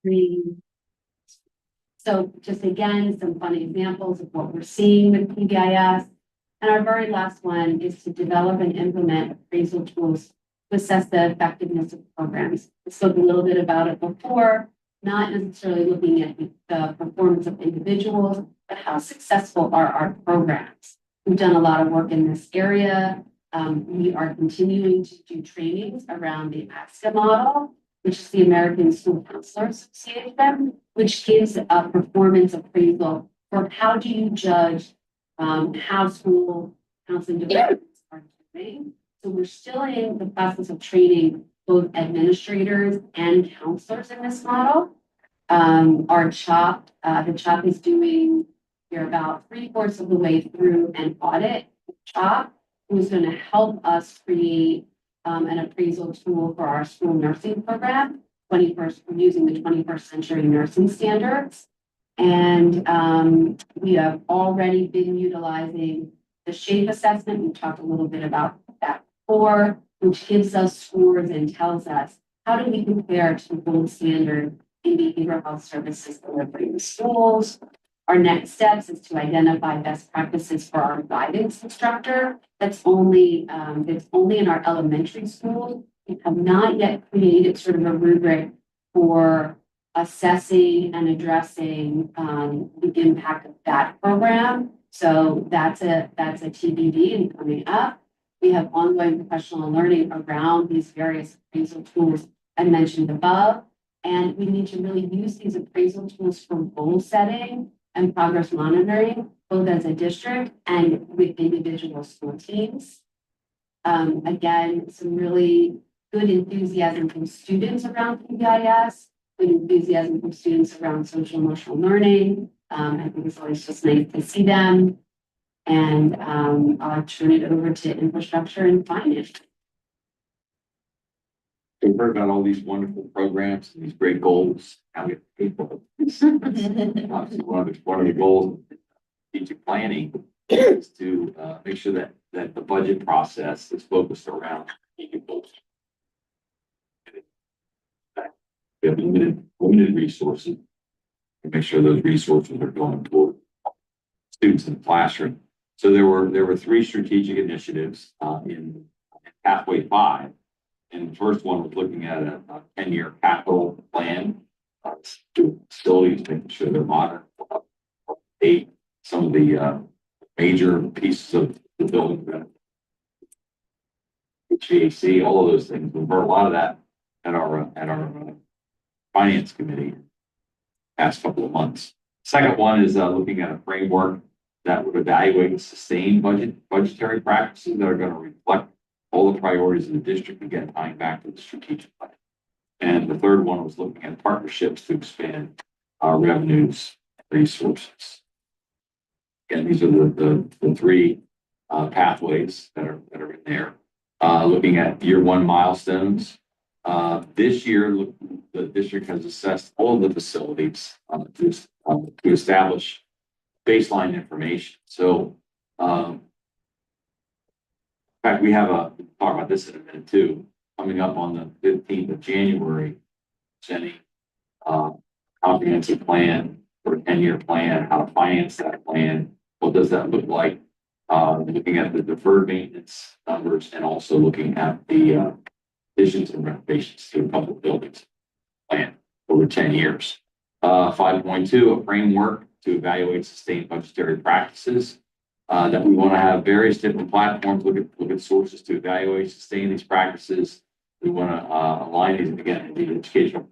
screen. So just again, some fun examples of what we're seeing with PBIS. And our very last one is to develop and implement appraisal tools to assess the effectiveness of programs. We spoke a little bit about it before, not necessarily looking at the performance of individuals, but how successful are our programs. We've done a lot of work in this area. We are continuing to do trainings around the ASCA model, which is the American School Counselor Association, which gives a performance appraisal for how do you judge how school counseling departments are doing. So we're still in the process of training both administrators and counselors in this model. Our CHOP, the CHOP is doing, we're about 3/4 of the way through an audit CHOP, who's going to help us create an appraisal tool for our school nursing program, using the 21st century nursing standards. And we have already been utilizing the SHAPE assessment. We talked a little bit about that before, which gives us scores and tells us how do we compare to the gold standard in behavioral health services delivery in schools. Our next steps is to identify best practices for our guidance instructor. That's only in our elementary school. We have not yet created sort of a rubric for assessing and addressing the impact of that program. So that's a TBD and coming up. We have ongoing professional learning around these various appraisal tools I mentioned above. And we need to really use these appraisal tools for goal setting and progress monitoring, both as a district and with individual school teams. Again, some really good enthusiasm from students around PBIS, good enthusiasm from students around social emotional learning. I think it's always just nice to see them. And I'll turn it over to infrastructure and finance. We've heard about all these wonderful programs and these great goals. How we have people. Obviously, one of the goals of strategic planning is to make sure that the budget process is focused around strategic goals. We have limited resources. And make sure those resources are going toward students in the classroom. So there were 3 strategic initiatives in Pathway 5. And the first one was looking at a 10-year capital plan, to facilities, making sure they're modern, update some of the major pieces of the building, HVAC, all of those things. We've heard a lot of that at our finance committee past couple of months. Second one is looking at a framework that would evaluate and sustain budgetary practices that are going to reflect all the priorities of the district, again, tying back to the strategic plan. And the third one was looking at partnerships to expand our revenues and resources. Again, these are the 3 pathways that are in there. Looking at year 1 milestones. This year, the district has assessed all of the facilities to establish baseline information. So, in fact, we have we'll talk about this in a minute too, coming up on the 15th of January, presenting comprehensive plan for a 10-year plan, how to finance that plan, what does that look like, looking at the deferred maintenance numbers and also looking at the additions and renovations to public buildings plan over 10 years. 5.2, a framework to evaluate sustained budgetary practices. That we want to have various different platforms, look at sources to evaluate, sustain these practices. We want to align these, again, the educational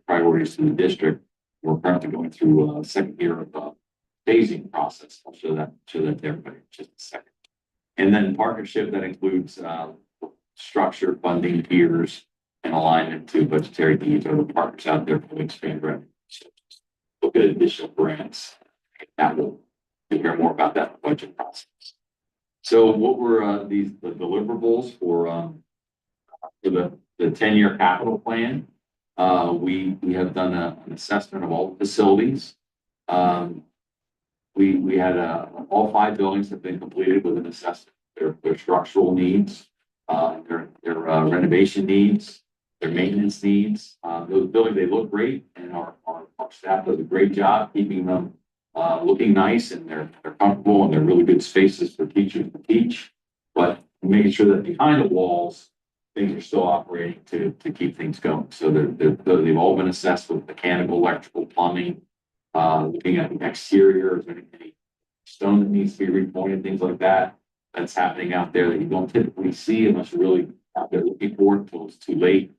priorities to the district. We're currently going through a second year of phasing process. I'll show that to everybody in just a second. And then partnership that includes structure, funding, peers, and alignment to budgetary needs of the partners out there to expand revenue. Look at additional grants. That will hear more about that in the budget process. So what were the deliverables for the 10-year capital plan? We have done an assessment of all the facilities. we had, all 5 buildings have been completed with an assessment, their structural needs, their renovation needs, their maintenance needs. Those buildings, they look great, and our staff does a great job keeping them looking nice, and they're comfortable, and they're really good spaces for teachers to teach. But making sure that behind the walls, things are still operating to keep things going. So they've all been assessed with mechanical, electrical, plumbing, looking at the exterior, is there any stone that needs to be repointed, things like that. That's happening out there that you don't typically see unless you're really out there looking for it until it's too late.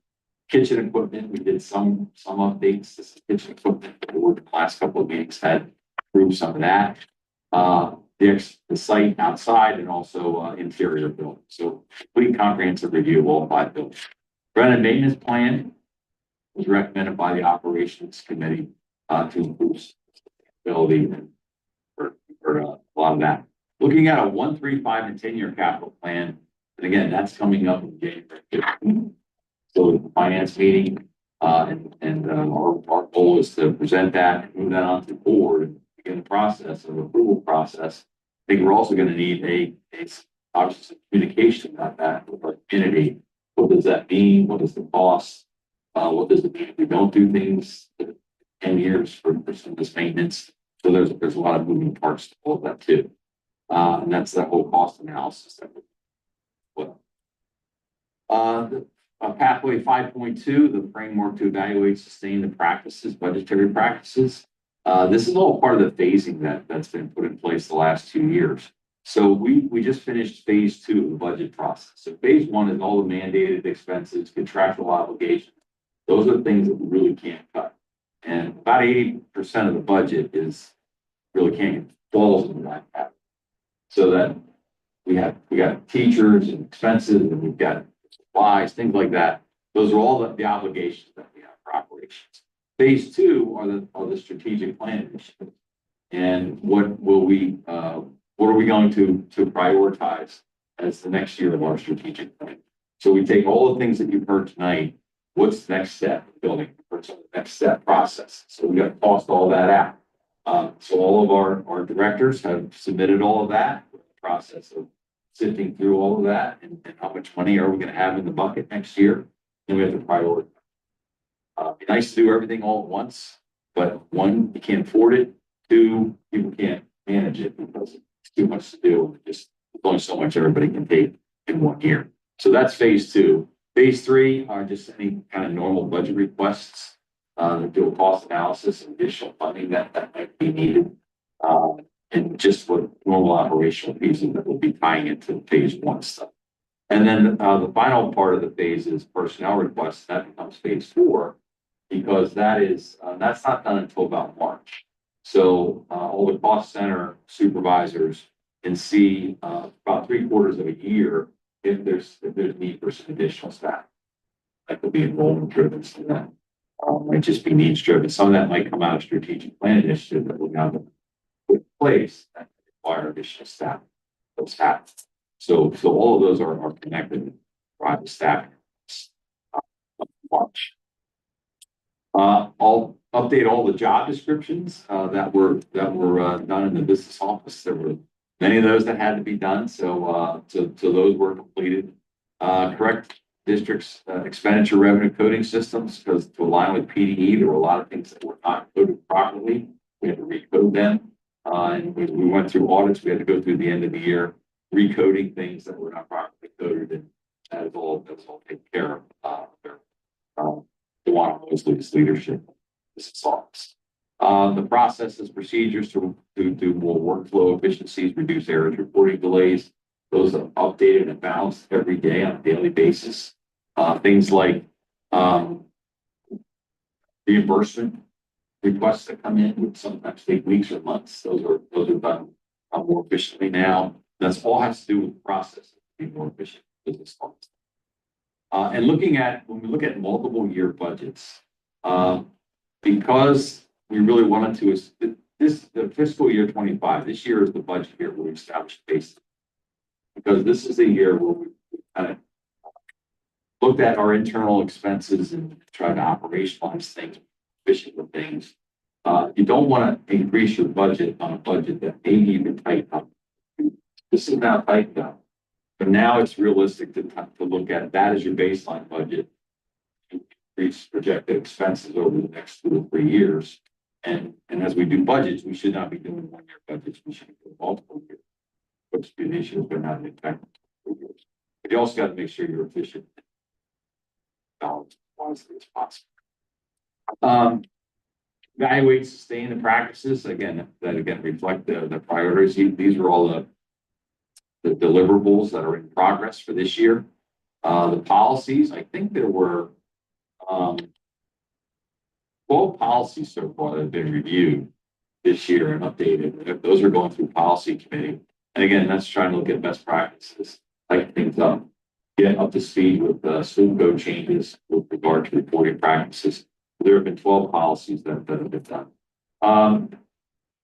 Kitchen equipment, we did some updates to some kitchen equipment that we the last couple of meetings had improved some of that. The site outside and also interior building. So complete comprehensive review of all 5 buildings. Preventive maintenance plan was recommended by the operations committee to improve stability and for a lot of that. Looking at a 1, 3, 5, and 10-year capital plan, and again, that's coming up in January. So the finance meeting, our goal is to present that and move that on to the board and begin the process of approval process. I think we're also going to need obviously some communication about that with our community. What does that mean? What is the cost? What does it mean if we don't do things in 10 years for some of this maintenance? So there's a lot of moving parts to all of that too. And that's the whole cost analysis that pathway 5.2, the framework to evaluate, sustain the practices, budgetary practices. This is all part of the phasing that's been put in place the last 2 years. So we just finished phase 2 of the budget process. So phase 1 is all the mandated expenses, contractual obligations. Those are things that we really can't cut. And about 80% of the budget falls in that category. So that we got teachers and expenses, and we've got supplies, things like that. Those are all the obligations that we have for operations. Phase 2 are the strategic plan initiatives. And what are we going to prioritize as the next year of our strategic plan? So we take all the things that you've heard tonight. What's the next step in building? What's the next step process? So we got to cost all that out. So all of our directors have submitted all of that. We're in the process of sifting through all of that and how much money are we going to have in the bucket next year? And we have to prioritize. It'd be nice to do everything all at once, but 1, you can't afford it. 2, people can't manage it because it's too much to do. There's only so much everybody can take in 1 year. So that's phase 2. Phase 3 are just any kind of normal budget requests, do a cost analysis and additional funding that might be needed. And just what normal operational pieces that will be tying into phase 1 stuff. And then the final part of the phase is personnel requests. That becomes phase 4 because that's not done until about March. So all the cost center supervisors can see about 3/4 of a year if there's need for some additional staff. That could be enrollment driven, so that might just be needs driven. Some of that might come out of strategic plan initiative that we now put in place that require additional staff. Those happen. So all of those are connected by the staff. March. I'll update all the job descriptions that were done in the business office. There were many of those that had to be done, so those were completed. Correct district's expenditure revenue coding systems, because to align with PDE, there were a lot of things that were not coded properly. We had to recode them, and we went through audits. We had to go through the end of the year recoding things that were not properly coded, and that is all taken care of. Dewan Mosley's leadership. This is office. The processes, procedures to do more workflow efficiencies, reduce errors, reporting delays. Those are updated and balanced every day on a daily basis. Things like reimbursement requests that come in would sometimes take weeks or months. Those are done more efficiently now. That's all has to do with the process to be more efficient business funds. And when we look at multiple year budgets, because we really wanted to, the fiscal year 25, this year is the budget year where we established base. Because this is a year where we kind of looked at our internal expenses and tried to operationalize things, efficient with things. You don't want to increase your budget on a budget that maybe you can tighten up. This is now tightened up, but now it's realistic to look at that as your baseline budget. Increase projected expenses over the next 2 or 3 years. And as we do budgets, we should not be doing 1-year budgets. We should be doing multiple years. Which the issue has been having impact. But you also got to make sure you're efficient. Balance as wisely as possible. Evaluate, sustain the practices again that reflect the priorities. These are all the deliverables that are in progress for this year. The policies, I think there were 12 policies so far that have been reviewed this year and updated. Those are going through policy committee. And again, that's trying to look at best practices, tighten things up, get up to speed with school code changes with regard to reporting practices. There have been 12 policies that have been done.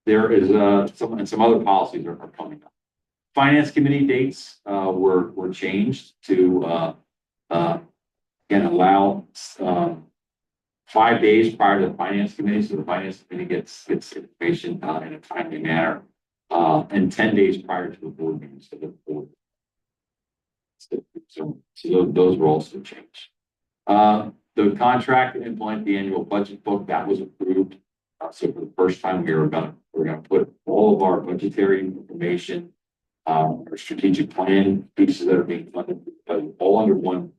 There is some other policies are coming up. Finance committee dates were changed to again allow 5 days prior to the finance committee, so the finance committee gets information in a timely manner, and 10 days prior to the board meeting. So the board. So those were also changed. The contract to implement the annual budget book that was approved. So for the first time, we're going to put all of our budgetary information, our strategic plan pieces that are being funded, all under one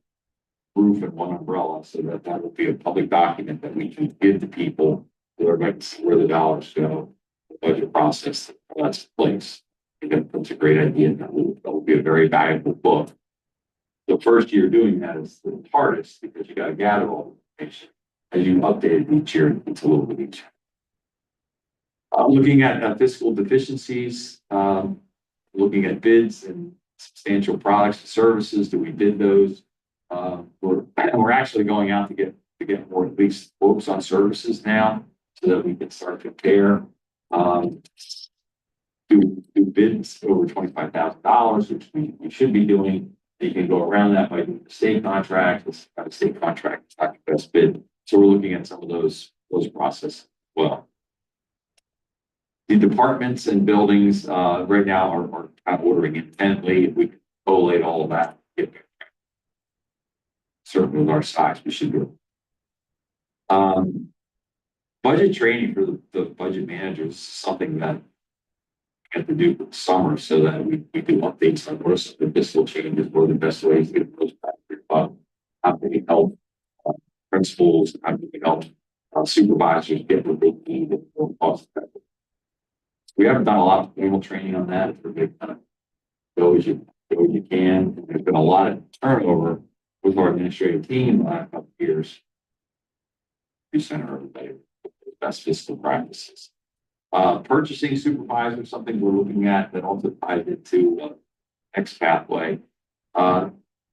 roof and one umbrella, so that will be a public document that we can give to people who are going to see where the dollars go, the budget process that's in place. I think that's a great idea. That will be a very valuable book. The first year doing that is the hardest because you got to gather all the information. As you update it each year, it's a little bit each. Looking at fiscal deficiencies, looking at bids and substantial products and services. Do we bid those? We're actually going out to get more at least quotes on services now, so that we can start to compare. Do bids over $25,000, which we should be doing. You can go around that by doing the state contract. The state contract is not the best bid, so we're looking at some of those processes as well. The departments and buildings right now are kind of ordering independently. If we can collate all of that, certainly with our size, we should do it. Budget training for the budget managers is something that we have to do for the summer, so that we do updates on what are some of the fiscal changes, what are the best ways to get those back to the fund, how can we help principals, how can we help supervisors get what they need and more cost effective. We haven't done a lot of formal training on that. It's really kind of go as you can. There's been a lot of turnover with our administrative team the last couple of years. We center everybody with the best fiscal practices. Purchasing supervisor, something we're looking at that also ties into X pathway.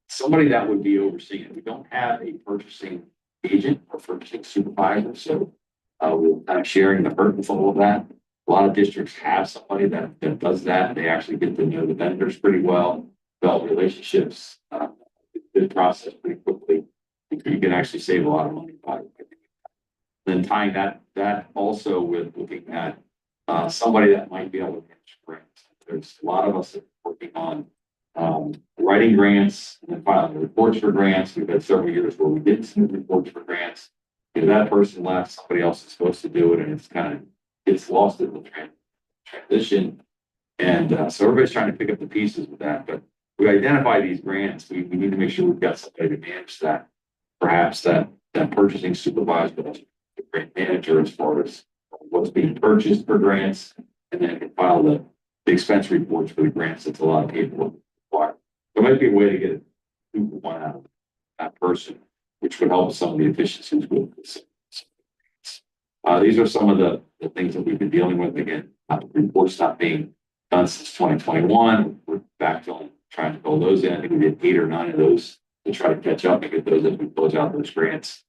Somebody that would be overseeing it. We don't have a purchasing agent or purchasing supervisor, so we're kind of sharing the burden of all of that. A lot of districts have somebody that does that. They actually get to know the vendors pretty well, develop relationships, the process pretty quickly. You can actually save a lot of money by it. Then tying that also with looking at somebody that might be able to manage grants. There's a lot of us that are working on writing grants and then filing reports for grants. We've had several years where we didn't submit reports for grants. If that person left, somebody else is supposed to do it, and it's lost in the transition. And so everybody's trying to pick up the pieces with that. But we identify these grants. We need to make sure we've got somebody to manage that. Perhaps that purchasing supervisor, the grant manager, as far as what's being purchased for grants, and then can file the expense reports for the grants. It's a lot of paperwork required. There might be a way to get a 2-for-1 out of that person, which would help some of the efficiencies with this. These are some of the things that we've been dealing with. Again, reports not being done since 2021. We're backfilling, trying to fill those in. I think we did 8 or 9 of those to try to catch up and get those as we close out those grants.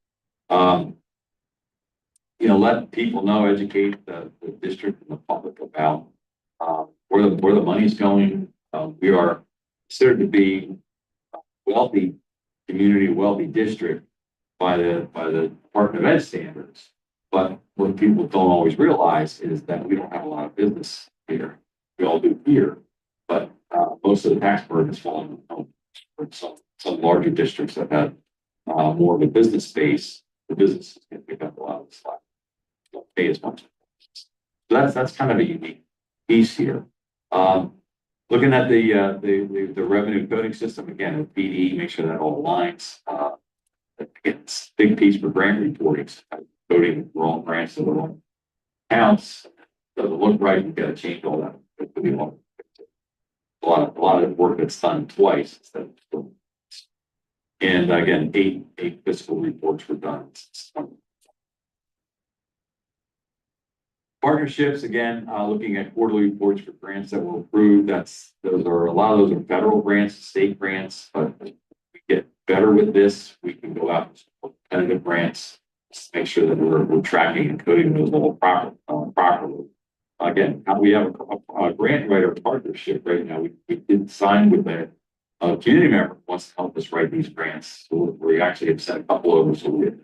Let people know, educate the district and the public about where the money's going. We are considered to be a wealthy community, wealthy district by the Department of Ed standards. But what people don't always realize is that we don't have a lot of business here. We all do here, but most of the tax burden is falling on some larger districts that have more of a business space. The businesses can pick up a lot of the slack. Don't pay as much. So that's kind of a unique piece here. Looking at the revenue coding system again, with PD, make sure that all aligns. It's a big piece for grant reporting, coding the wrong grants to the wrong counts. Doesn't look right. You got to change all that. It could be a lot of work that's done twice instead of doing. And again, eight fiscal reports were done. Partnerships, again, looking at quarterly reports for grants that were approved. A lot of those are federal grants, state grants, but we get better with this. We can go out and support competitive grants, just make sure that we're tracking and coding those all properly. Again, we have a grant writer partnership right now. We did sign with a community member who wants to help us write these grants. So we actually have sent a couple over. So we have a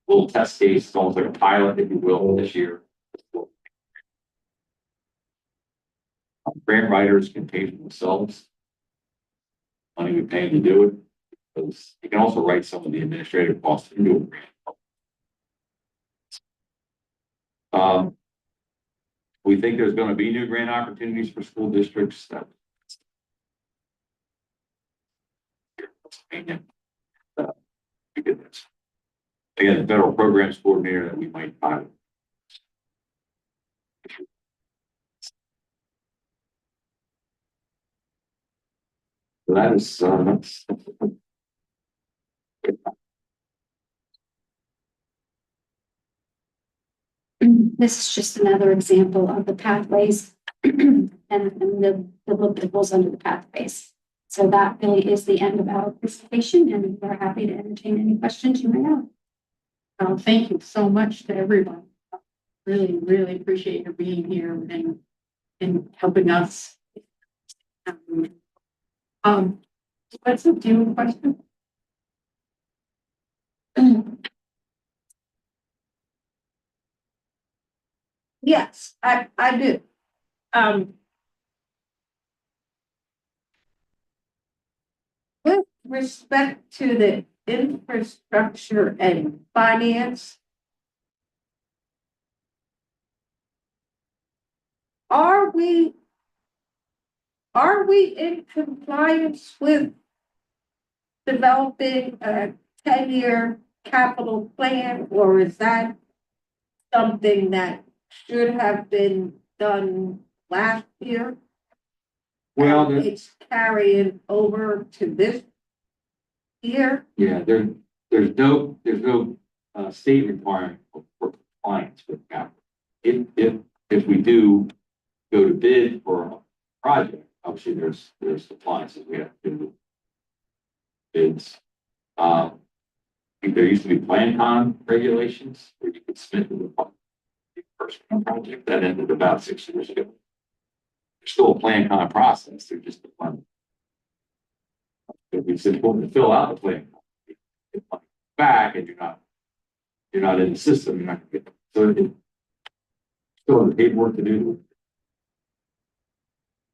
little test case, it's almost like a pilot, if you will, this year. Grant writers can pay for themselves. Money we pay to do it. Because you can also write some of the administrative costs into a grant. We think there's going to be new grant opportunities for school districts. Again, the federal programs coordinator that we might pilot. So that is This is just another example of the pathways and the book that goes under the pathways. So that really is the end of our presentation, and we're happy to entertain any questions you may have. Thank you so much to everyone. Really, really appreciate your being here and helping us. What's the due question? Yes, I do. With respect to the infrastructure and finance, are we in compliance with developing a 10-year capital plan, or is that something that should have been done last year? well, And it's carrying over to this year? yeah, there's no state requirement for compliance with capital. If we do go to bid for a project, obviously there's compliances we have to do with bids. I think there used to be plan con regulations where you could submit to the first project that ended about 6 years ago. There's still a plan con process. They're just the fund. If it's important to fill out the plan back and you're not in the system, you're not going to get still the paperwork to do.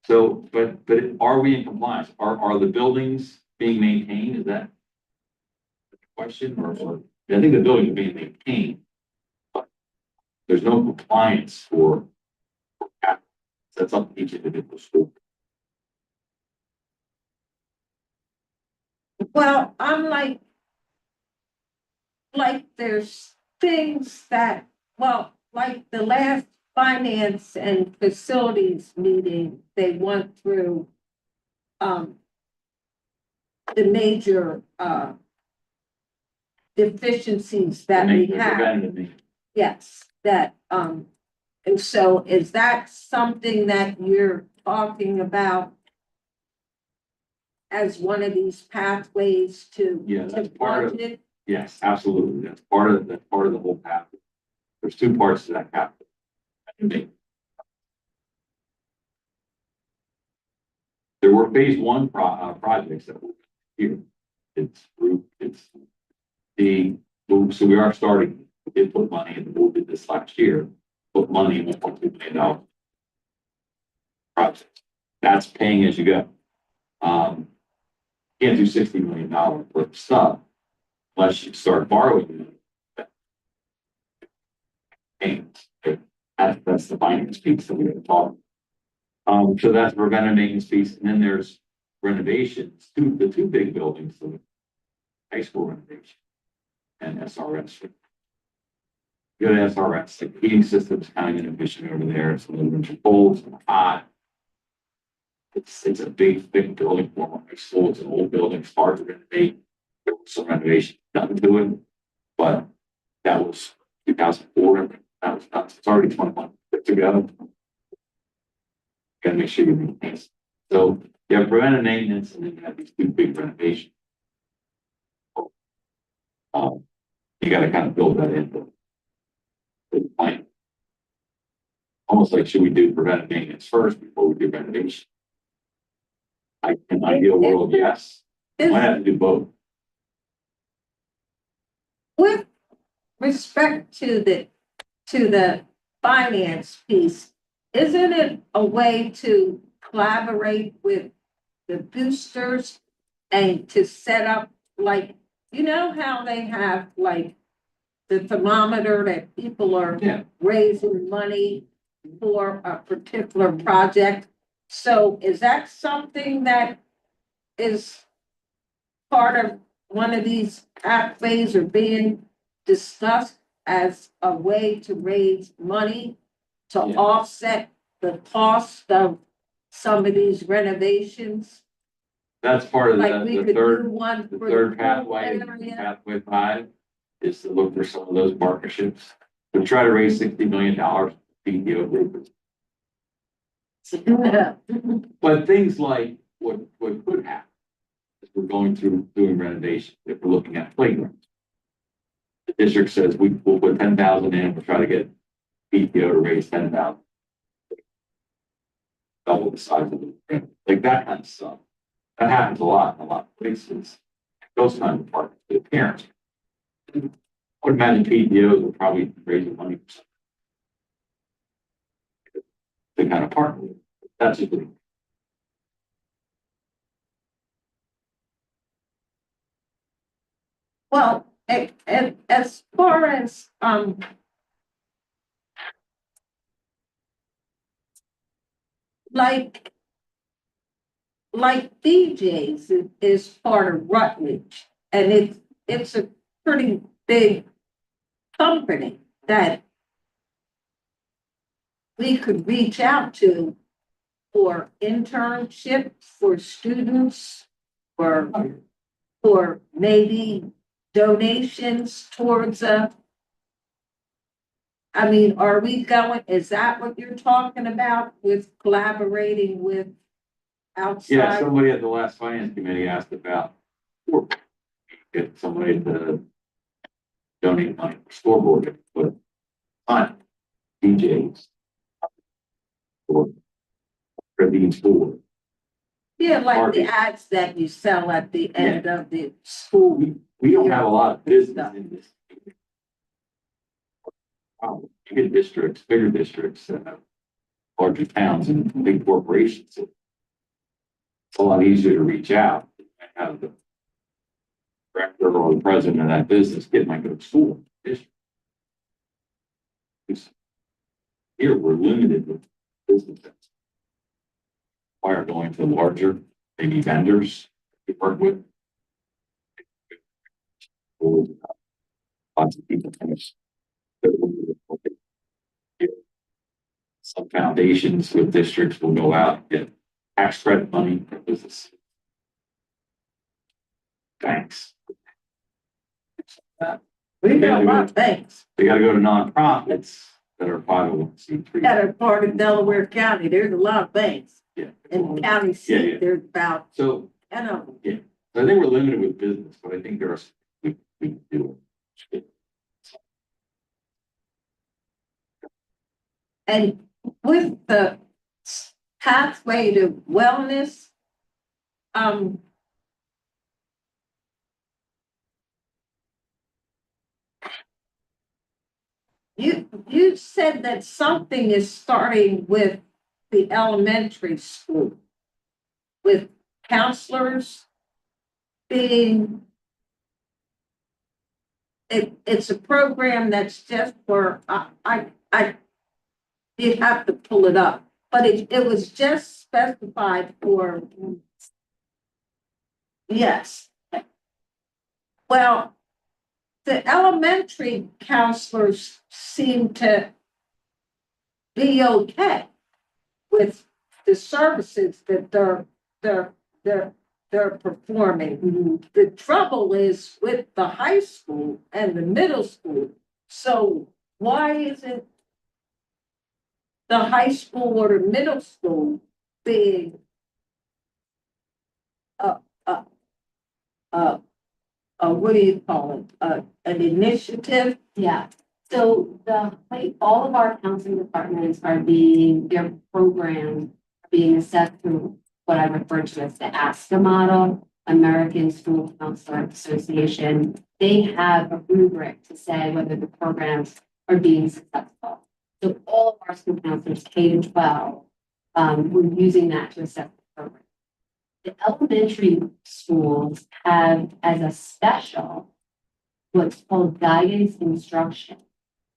So, but are we in compliance? Are the buildings being maintained? Is that the question? Or I think the buildings are being maintained, but there's no compliance for capital. That's up to each individual school. Well, I'm like there's things that, well, like the last finance and facilities meeting, they went through the major deficiencies that we have. Yes, that and so is that something that you're talking about as one of these pathways to budget? Yes, absolutely. That's part of the whole path. There's two parts to that path. There were phase one projects that were here. So we are starting. We did put money, and the board did this last year, put money in $1.2 million project. That's paying as you go. Can't do $60 million worth of stuff unless you start borrowing it. And that's the finance piece that we're going to talk. So that's the preventive maintenance piece, and then there's renovations. The two big buildings, the high school renovation and SRS. Good SRS, the heating system's kind of inefficient over there. It's a little bit cold, it's hot. It's a big building for high school. It's an old building, it's hard to renovate. There was some renovation done to it, but that was 2004. That was done. It's already 21 put together. Gotta make sure you maintain it. So you have preventive maintenance, and then you have these two big renovations. You got to kind of build that into the plan. Almost like, should we do preventive maintenance first before we do renovation? In an ideal world, yes. Might have to do both. With respect to the finance piece, isn't it a way to collaborate with the boosters and to set up, like, you know how they have like the thermometer that people are Yeah. raising money for a particular project? So is that something that is part of one of these pathways or being discussed as a way to raise money to Yeah. offset the cost of some of these renovations? That's part of Like we the could do third, one the for third the pathway, area. pathway 5, is to look for some of those partnerships. To try to raise $60 million PTO group. But things like what could happen is we're going through doing renovation, if we're looking at playgrounds. The district says we'll put 10,000 in, we'll try to get PTO to raise 10,000. Double the size of the, like that kind of stuff. That happens a lot in a lot of places. Those kind of partners, the parents. I would imagine PTOs will probably raise the money for something. They kind of partner with. That's a good. Well, as far as, like DJs is part of Rutledge, and it's a pretty big company that we could reach out to for internships, for students, for maybe donations towards I mean, are we going, is that what you're talking about with collaborating with Yeah, outside? somebody at the last finance committee asked about get somebody to donate money for scoreboard, but on DJs or convenience store. Yeah, like the Market. ads that you sell at the end of the school. We don't have a lot of business in this. You get districts, bigger districts, larger towns and big corporations. It's a lot easier to reach out and have the director or the president of that business get my go to school. Here, we're limited with businesses. Why are going to larger, maybe vendors to work with? Lots of people finish. Some foundations with districts will go out and get tax credit money for business. Banks. We got a lot of banks They gotta go to nonprofits that are 501c3. that are part of Delaware County. There's a lot of banks. Yeah. In the county Yeah, seat, yeah. there's about So 10 of them. I think we're limited with business, but I think there are, we can do it. And with the pathway to wellness, You said that something is starting with the elementary school, with counselors being, it's a program that's just for, you have to pull it up, but it was just specified for, yes. Well, the elementary counselors seem to be okay with the services that they're performing. The trouble is with the high school and the middle school. So why isn't the high school or the middle school being a, a, a, what do you call it? An initiative? Yeah, so all of our counseling departments are their programs are being assessed through what I refer to as the ASCA model, American School Counselor Association. They have a rubric to say whether the programs are being successful. So all of our school counselors, K to 12, we're using that to assess the program. The elementary schools have as a special what's called guidance instruction.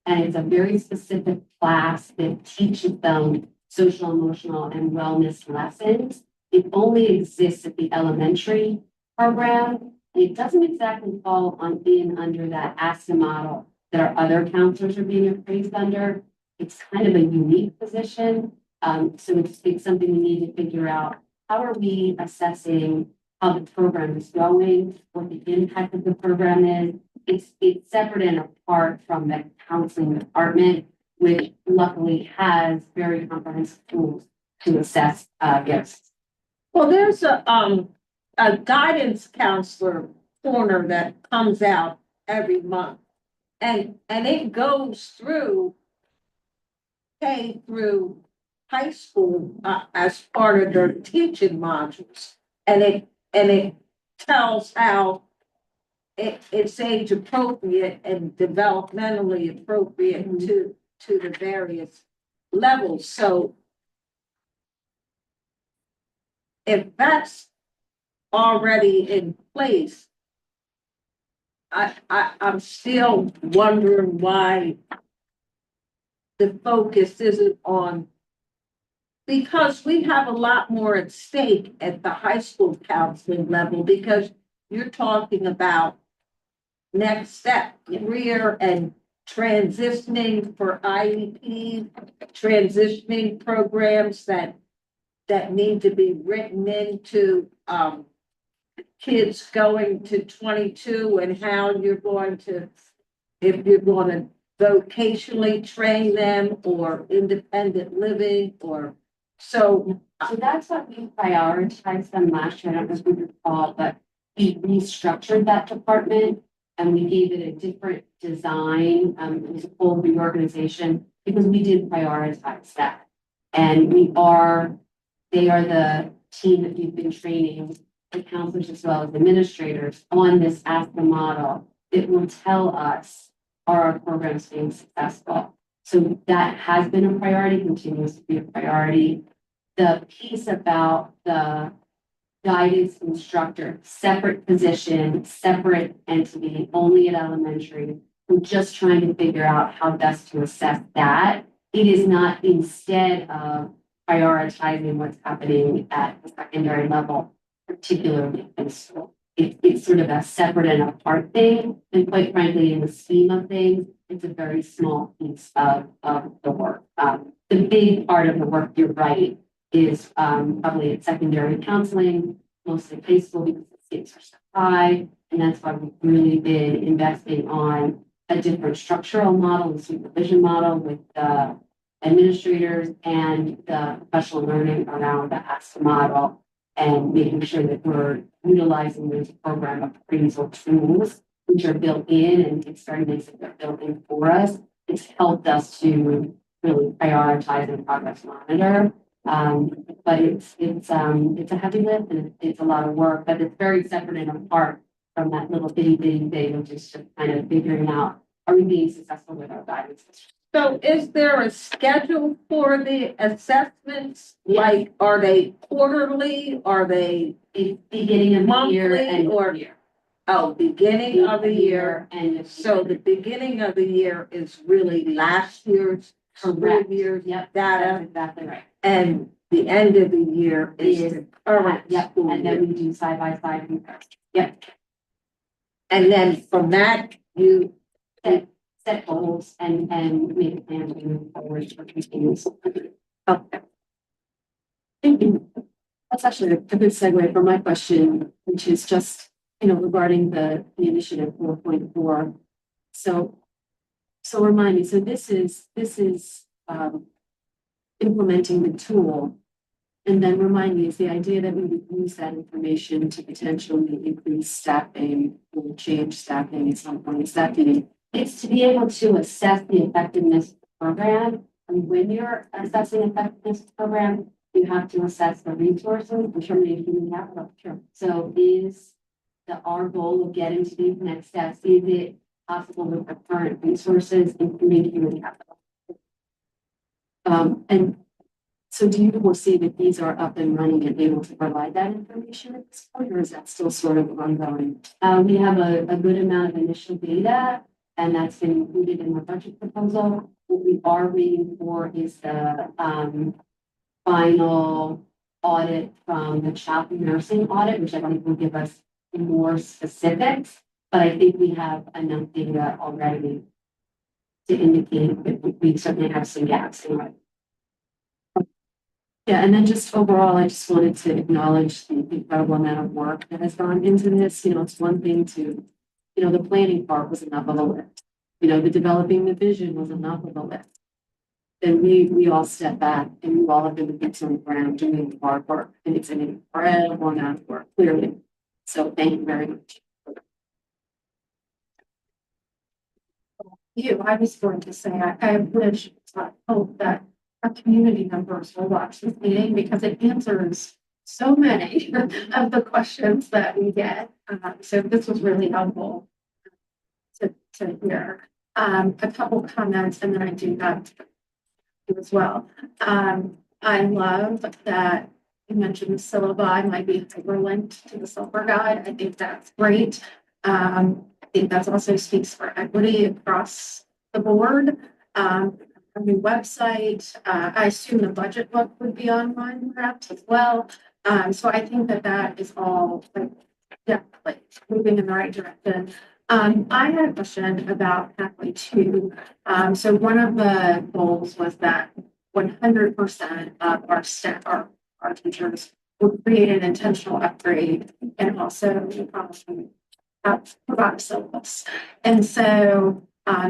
And it's a very specific class that teaches them social, emotional, and wellness lessons. It only exists at the elementary program. It doesn't exactly fall in under that ASCA model that our other counselors are being appraised under. It's kind of a unique position. So it's something we need to figure out. How are we assessing how the program is going, what the impact of the program is? It's separate and apart from the counseling department, which luckily has very comprehensive tools to assess gifts. Well, there's a guidance counselor corner that comes out every month. And it goes through K through high school as part of their teaching modules. And it tells how it's age appropriate and developmentally appropriate to the various levels. So if that's already in place, I'm still wondering why the focus isn't on, because we have a lot more at stake at the high school counseling level, because you're talking about next step, career and transitioning for IEP, transitioning programs that need to be written into kids going to 22, and how you're going to, if you're going to vocationally train them or independent living or so. So that's what we prioritized them last year. I don't know if you recall, but we restructured that department and we gave it a different design. It was a full reorganization because we did prioritize that. And they are the team that we've been training, the counselors as well as administrators on this ASCA model. It will tell us, are our programs being successful? So that has been a priority, continues to be a priority. The piece about the guidance instructor, separate position, separate entity, only at elementary. We're just trying to figure out how best to assess that. It is not instead of prioritizing what's happening at the secondary level, particularly in school. It's sort of a separate and apart thing. And quite frankly, in the scheme of things, it's a very small piece of the work. The big part of the work, you're right, is probably at secondary counseling, mostly high school because the stakes are so high. And that's why we've really been investing on a different structural model and supervision model with the administrators and the professional learning around the ASCA model, and making sure that we're utilizing those program appraisal tools, which are built in, and it's very nice that they're built in for us. It's helped us to really prioritize and progress monitor. But it's a heavy lift and it's a lot of work, but it's very separate and apart from that little bitty thing, which is just kind of figuring out are we being successful with our guidance? So is there a schedule for the assessments? Yes. Like, are they quarterly? Are they, Beginning of the year, Monthly end or- of the year. beginning of the year? End of the So year. the beginning of the year is really last year's school Correct. year's Yep, data, that's exactly right. and the end of the year is Is the current Yep, school and year. then we do side by side comparison. Yep, And then from that, you, set goals and make a plan to move forward for continuous. okay. Thank you. That's actually a good segue for my question, which is just, regarding the initiative 4.4. So remind me, so this is implementing the tool. And then remind me, is the idea that we would use that information to potentially increase staffing or change staffing at some point? Is that the It's to be able to assess the effectiveness of the program. And when you're assessing effectiveness of the program, you have to assess the resources, determining human capital. Sure. So is our goal of getting to these next steps, is it possible with the current resources, including human capital? and so do you foresee that these are up and running and able to provide that information at this point, or is that still sort of ongoing? We have a good amount of initial data, and that's been included in our budget proposal. What we are waiting for is the final audit from the child nursing audit, which I think will give us more specifics. But I think we have enough data already to indicate that we certainly have some gaps in it. Yeah, and then just overall, I just wanted to acknowledge the incredible amount of work that has gone into this. It's one thing to, the planning part was enough of a lift. The developing the vision was enough of a lift. Then we all step back and you all have been the boots on the ground doing the hard work. And it's an incredible amount of work, clearly. So thank you very much. I was going to say, I wish, I hope that our community members will watch this meeting because it answers so many of the questions that we get. So this was really helpful to hear. A couple comments and then I do have to as well. I love that you mentioned the syllabi might be hyperlinked to the silver guide. I think that's great. I think that also speaks for equity across the board. A new website. I assume the budget book would be online perhaps as well. So I think that is all definitely moving in the right direction. I had a question about pathway 2. So one of the goals was that 100% of our staff, our teachers would create an intentional upgrade and also provide a syllabus. And so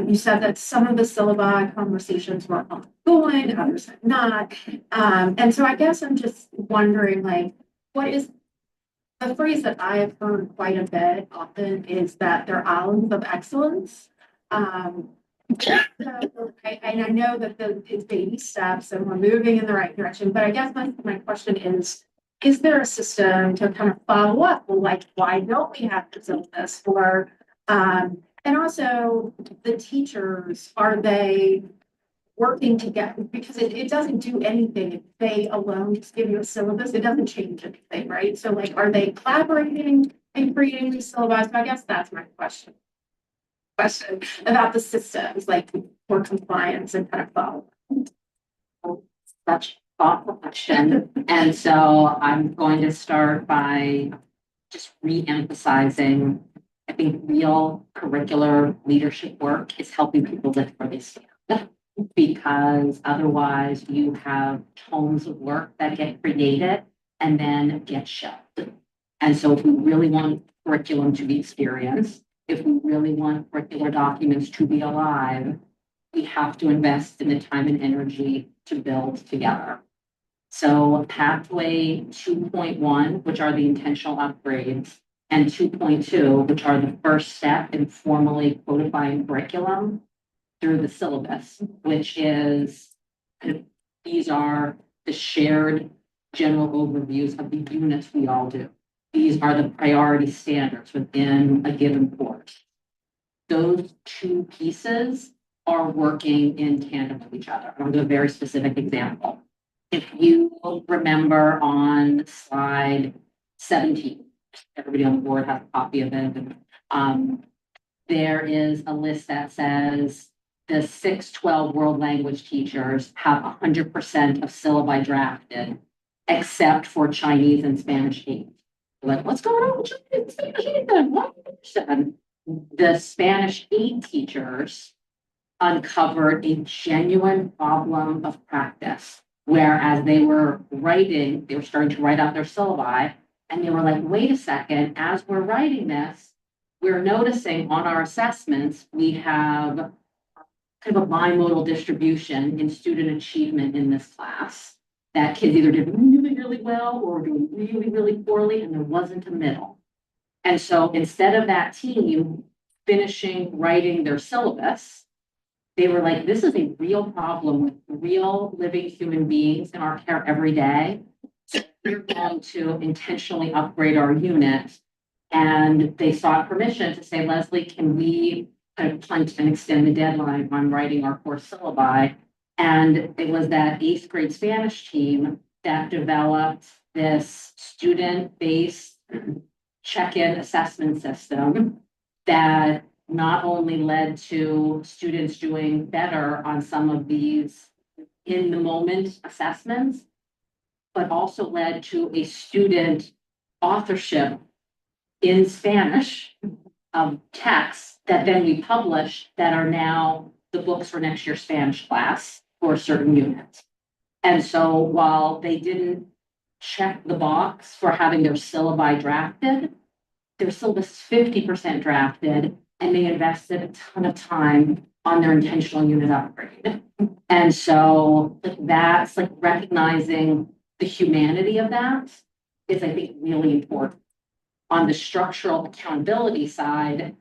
you said that some of the syllabi conversations were ongoing, others had not. And so I guess I'm just wondering, what is the phrase that I have heard quite a bit often is that they're islands of excellence. And I know that it's baby steps and we're moving in the right direction, but I guess my question is there a system to kind of follow up? Well, why don't we have to build this for, and also the teachers, are they working together? Because it doesn't do anything if they alone just give you a syllabus, it doesn't change anything, right? So are they collaborating and creating these syllabi? So I guess that's my question about the systems, for compliance and kind of follow. Such a thoughtful question. And so I'm going to start by just re-emphasizing, I think real curricular leadership work is helping people lift where they stand. Because otherwise you have tomes of work that get created and then get shelved. And so if we really want curriculum to be experienced, if we really want curricular documents to be alive, we have to invest in the time and energy to build together. So pathway 2.1, which are the intentional upgrades, and 2.2, which are the first step in formally codifying curriculum through the syllabus, which is, these are the shared general overviews of the units we all do. These are the priority standards within a given course. those two pieces are working in tandem with each other. I'll do a very specific example. If you remember on slide 17, everybody on the board has a copy of it. There is a list that says the 612 world language teachers have 100% of syllabi drafted, except for Chinese and Spanish 8. Like, what's going on with Chinese and Spanish 8 then? What? The Spanish 8 teachers uncovered a genuine problem of practice, whereas they were starting to write out their syllabi, and they were like, wait a second, as we're writing this, we're noticing on our assessments, we have kind of a bimodal distribution in student achievement in this class. That kids either did really, really well or doing really, really poorly, and there wasn't a middle. And so instead of that team finishing writing their syllabus, they were like, this is a real problem with real living human beings in our care every day. So we're going to intentionally upgrade our unit. And they sought permission to say, Leslie, can we kind of punt and extend the deadline on writing our core syllabi? And it was that 8th grade Spanish team that developed this student-based check-in assessment system that not only led to students doing better on some of these in-the-moment assessments, but also led to a student authorship in Spanish of texts that then we publish that are now the books for next year's Spanish class for certain units. And so while they didn't check the box for having their syllabi drafted, their syllabus is 50% drafted, and they invested a ton of time on their intentional unit upgrade. And so that's like recognizing the humanity of that is, I think, really important. On the structural accountability side,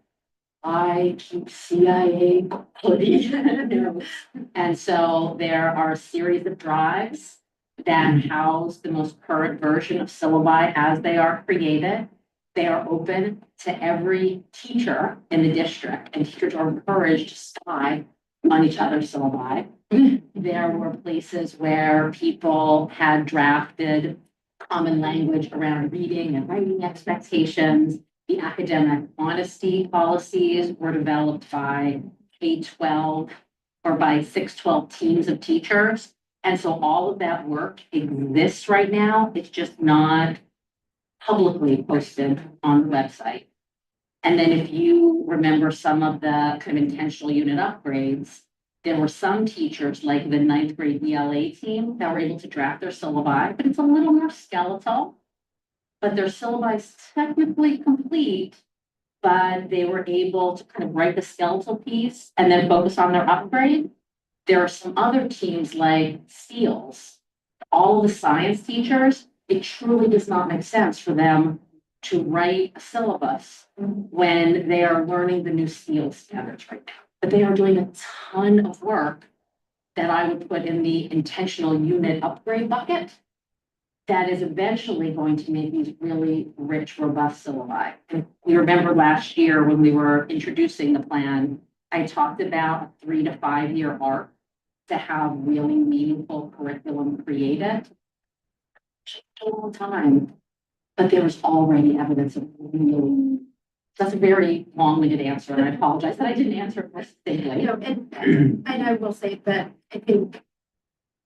I keep CIA hoodie. And so there are a series of drives that house the most current version of syllabi as they are created. They are open to every teacher in the district, and teachers are encouraged to spy on each other's syllabi. There were places where people had drafted common language around reading and writing expectations. The academic honesty policies were developed by K-12 or by 612 teams of teachers. And so all of that work exists right now. It's just not publicly posted on the website. And then if you remember some of the kind of intentional unit upgrades, there were some teachers like the 9th grade ELA team that were able to draft their syllabi, but it's a little more skeletal. But their syllabi is technically complete, but they were able to kind of write the skeletal piece and then focus on their upgrade. There are some other teams like SEALs, all of the science teachers, it truly does not make sense for them to write a syllabus when they are learning the new SEAL standards right now. But they are doing a ton of work that I would put in the intentional unit upgrade bucket that is eventually going to make these really rich, robust syllabi. And we remember last year when we were introducing the plan, I talked about a 3 to 5 year arc to have really meaningful curriculum created. A long time, but there was already evidence of really. That's a very long-winded answer, and I apologize that I didn't answer it more succinctly. You know, and I will say that I think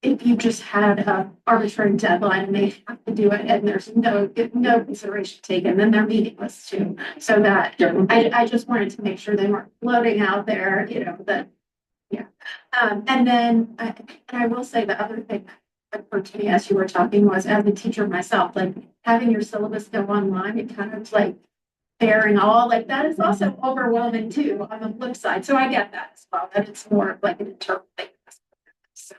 if you just had a arbitrary deadline and they have to do it and there's no consideration taken, then they're meaningless too. So that I just wanted to make sure they weren't floating out there, you know, that, yeah. And then I will say the other thing that occurred to me as you were talking was, as a teacher myself, like having your syllabus go online, it kind of like bearing all, like that is also overwhelming too on the flip side. So I get that as well, that it's more of like an internal thing. So,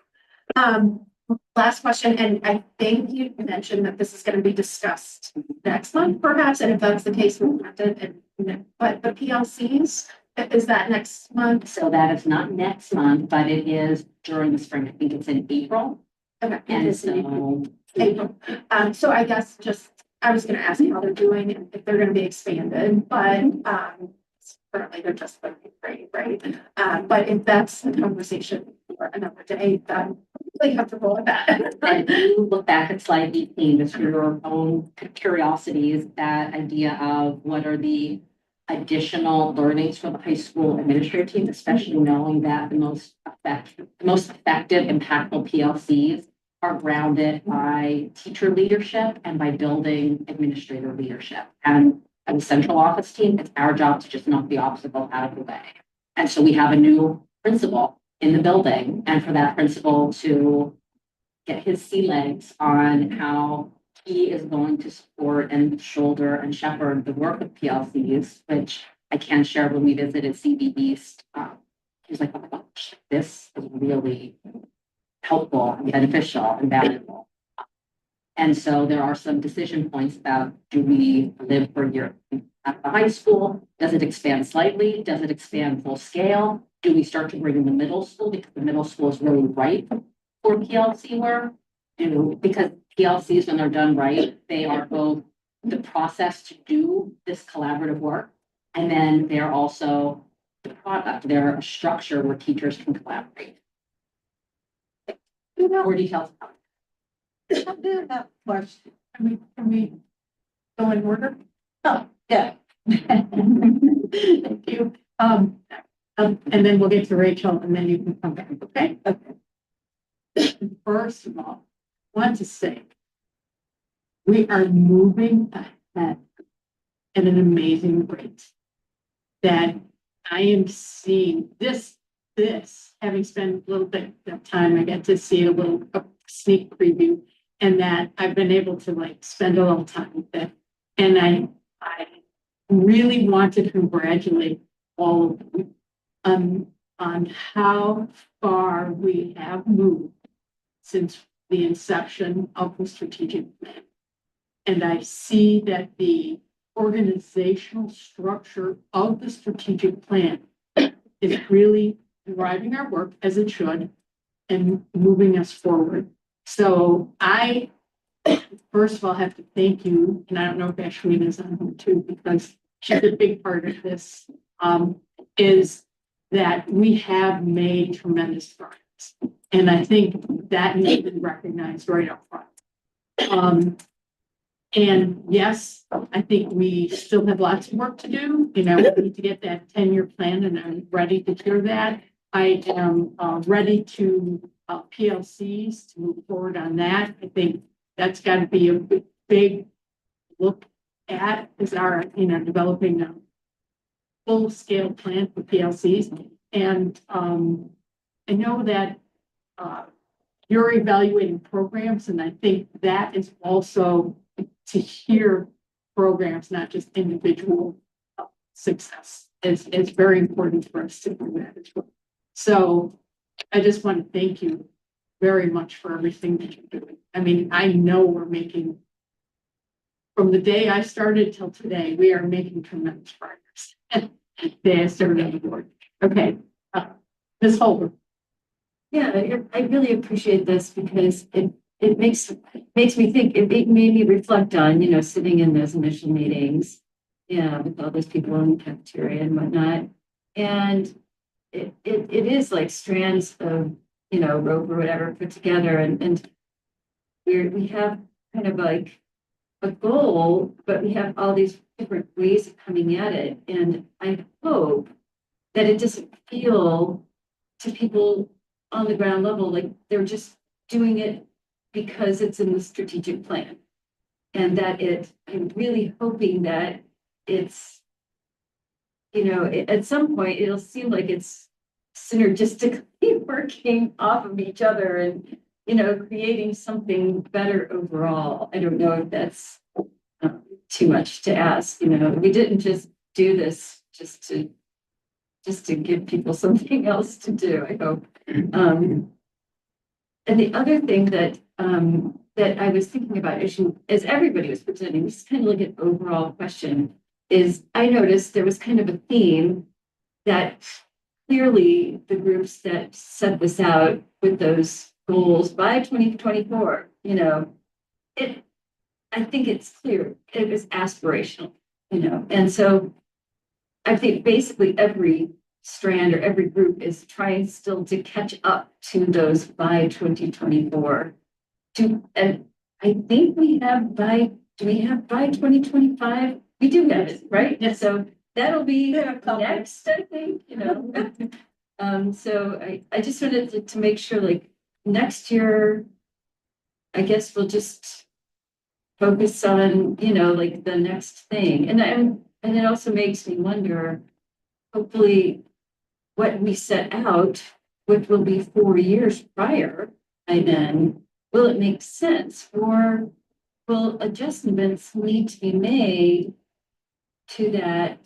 last question, and I think you mentioned that this is going to be discussed next month, perhaps, and if that's the case, we'll have to, but the PLCs, is that next month? So that is not next month, but it is during the spring. I think it's in April. Okay. And so April. So I guess just, I was going to ask how they're doing and if they're going to be expanded, but currently they're just learning grade, right? But if that's a conversation for another day, then we have to roll with that. And if you look back at slide 18, just for your own curiosities, that idea of what are the additional learnings for the high school administrative team, especially knowing that the most effective, impactful PLCs are grounded by teacher leadership and by building administrator leadership. And as a central office team, it's our job to just knock the obstacle out of the way. And so we have a new principal in the building, and for that principal to get his sea legs on how he is going to support and shoulder and shepherd the work of PLCs, which I can share when we visited CB East. He was like, oh my gosh, this is really helpful and beneficial and valuable. And so there are some decision points about, do we live for a year at the high school? Does it expand slightly? Does it expand full scale? Do we start to bring in the middle school because the middle school is really ripe for PLC work? Because PLCs, when they're done right, they are both the process to do this collaborative work, and then they're also the product. They're a structure where teachers can collaborate. More details. That question. Can we go in order? Oh, yeah. Thank you. And then we'll get to Rachel and then you can come back, okay? Okay. First of all, I want to say we are moving ahead at an amazing rate. That I am seeing this, having spent a little bit of time, I get to see a sneak preview, and that I've been able to like spend a little time with it. And I really want to congratulate all of you on how far we have moved since the inception of the strategic plan. And I see that the organizational structure of the strategic plan is really driving our work as it should and moving us forward. So I, first of all, have to thank you, and I don't know if Ashwin is on here too, because she's a big part of this, is that we have made tremendous progress. And I think that needs to be recognized right up front. And yes, I think we still have lots of work to do. We need to get that 10-year plan, and I'm ready to hear that. I am ready to PLCs to move forward on that. I think that's got to be a big look at is our, developing a full-scale plan for PLCs. And I know that you're evaluating programs, and I think that is also to hear programs, not just individual success. It's very important for us to do that as well. So I just want to thank you very much for everything that you're doing. I mean, I know we're making, from the day I started till today, we are making tremendous progress. Day I started on the board. Okay, Ms. Holder. Yeah, I really appreciate this because it makes me think, it made me reflect on, sitting in those initial meetings, with all those people in the cafeteria and whatnot. And it is like strands of, rope or whatever put together. And we have kind of like a goal, but we have all these different ways of coming at it. And I hope that it doesn't feel to people on the ground level like they're just doing it because it's in the strategic plan. And that I'm really hoping that it's, at some point it'll seem like it's synergistically working off of each other and, creating something better overall. I don't know if that's too much to ask. We didn't just do this just to give people something else to do, I hope. And the other thing that I was thinking about as everybody was presenting, this is kind of like an overall question, is I noticed there was kind of a theme that clearly the groups that set this out with those goals by 2024, I think it's clear it was aspirational, and so I think basically every strand or every group is trying still to catch up to those by 2024. And I think we have do we have by 2025? We do have it, right? Yeah, so that'll be next, I think, so I just wanted to make sure, like, next year, I guess we'll just focus on, like the next thing. And it also makes me wonder, hopefully, what we set out, which will be 4 years prior, and then will it make sense, or will adjustments need to be made to that?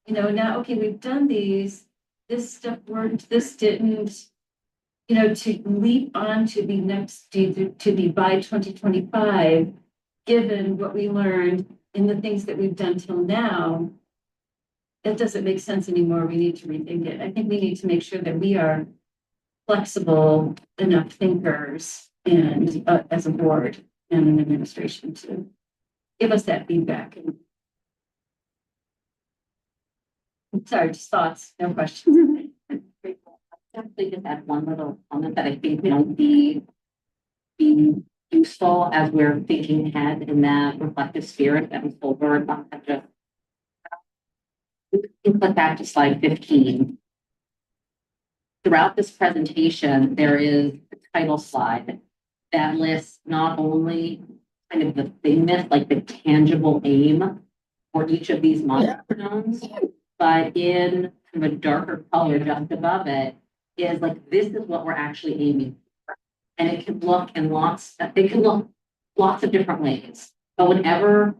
Now, okay, we've done these, this stuff worked, this didn't, to leap on to the next, to the by 2025, given what we learned in the things that we've done till now, that doesn't make sense anymore. We need to rethink it. I think we need to make sure that we are flexible enough thinkers and as a board and an administration to give us that feedback. And sorry, just thoughts, no questions. Definitely just add one little comment that I think might be useful as we're thinking ahead in that reflective spirit that was over about that. Just we can click back to slide 15. Throughout this presentation, there is a title slide that lists not only kind of the thingness, like the tangible aim for each of these milestones, but in kind of a darker color just above it is like, this is what we're actually aiming for. And it can look lots of different ways. But whenever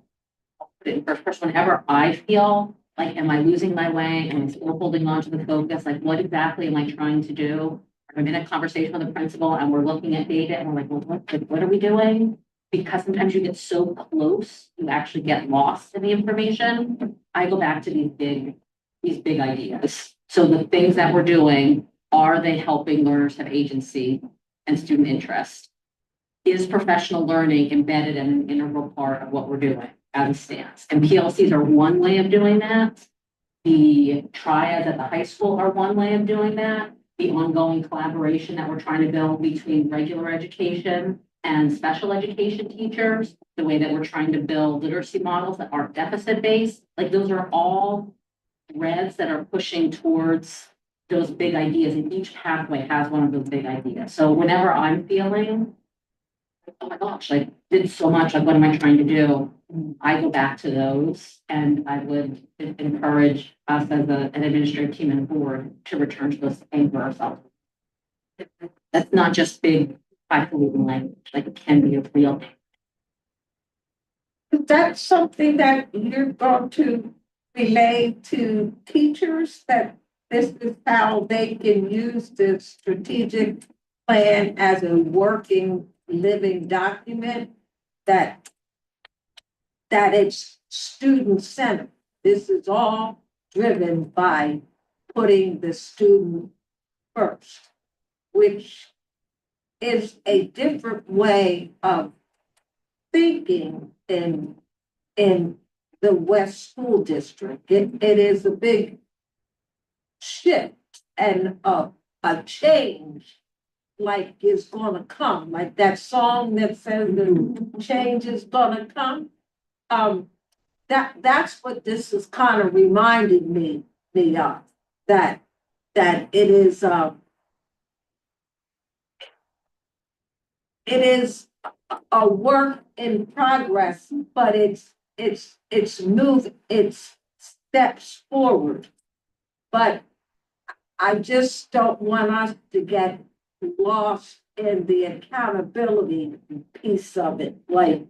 I feel like, am I losing my way? Am I still holding on to the focus? Like, what exactly am I trying to do? I'm in a conversation with the principal and we're looking at data and we're like, well, what are we doing? Because sometimes you get so close, you actually get lost in the information. I go back to these big ideas. So the things that we're doing, are they helping learners have agency and student interest? Is professional learning embedded in an integral part of what we're doing as it stands? And PLCs are one way of doing that. The triads at the high school are one way of doing that. The ongoing collaboration that we're trying to build between regular education and special education teachers, the way that we're trying to build literacy models that aren't deficit-based, like those are all threads that are pushing towards those big ideas, and each pathway has one of those big ideas. So whenever I'm feeling, oh my gosh, like did so much, like what am I trying to do? I go back to those, and I would encourage us as an administrative team and board to return to those things for ourselves. That's not just big highfalutin language, like it can be a real thing. Is that something that you're going to relay to teachers, that this is how they can use this strategic plan as a working, living document, that it's student-centered? This is all driven by putting the student first, which is a different way of thinking in the West School District. It is a big shift and a change, like is gonna come, like that song that says the change is gonna come. That's what this is kind of reminding me of, that it is a work in progress, but it's steps forward. But I just don't want us to get lost in the accountability piece of it. Like,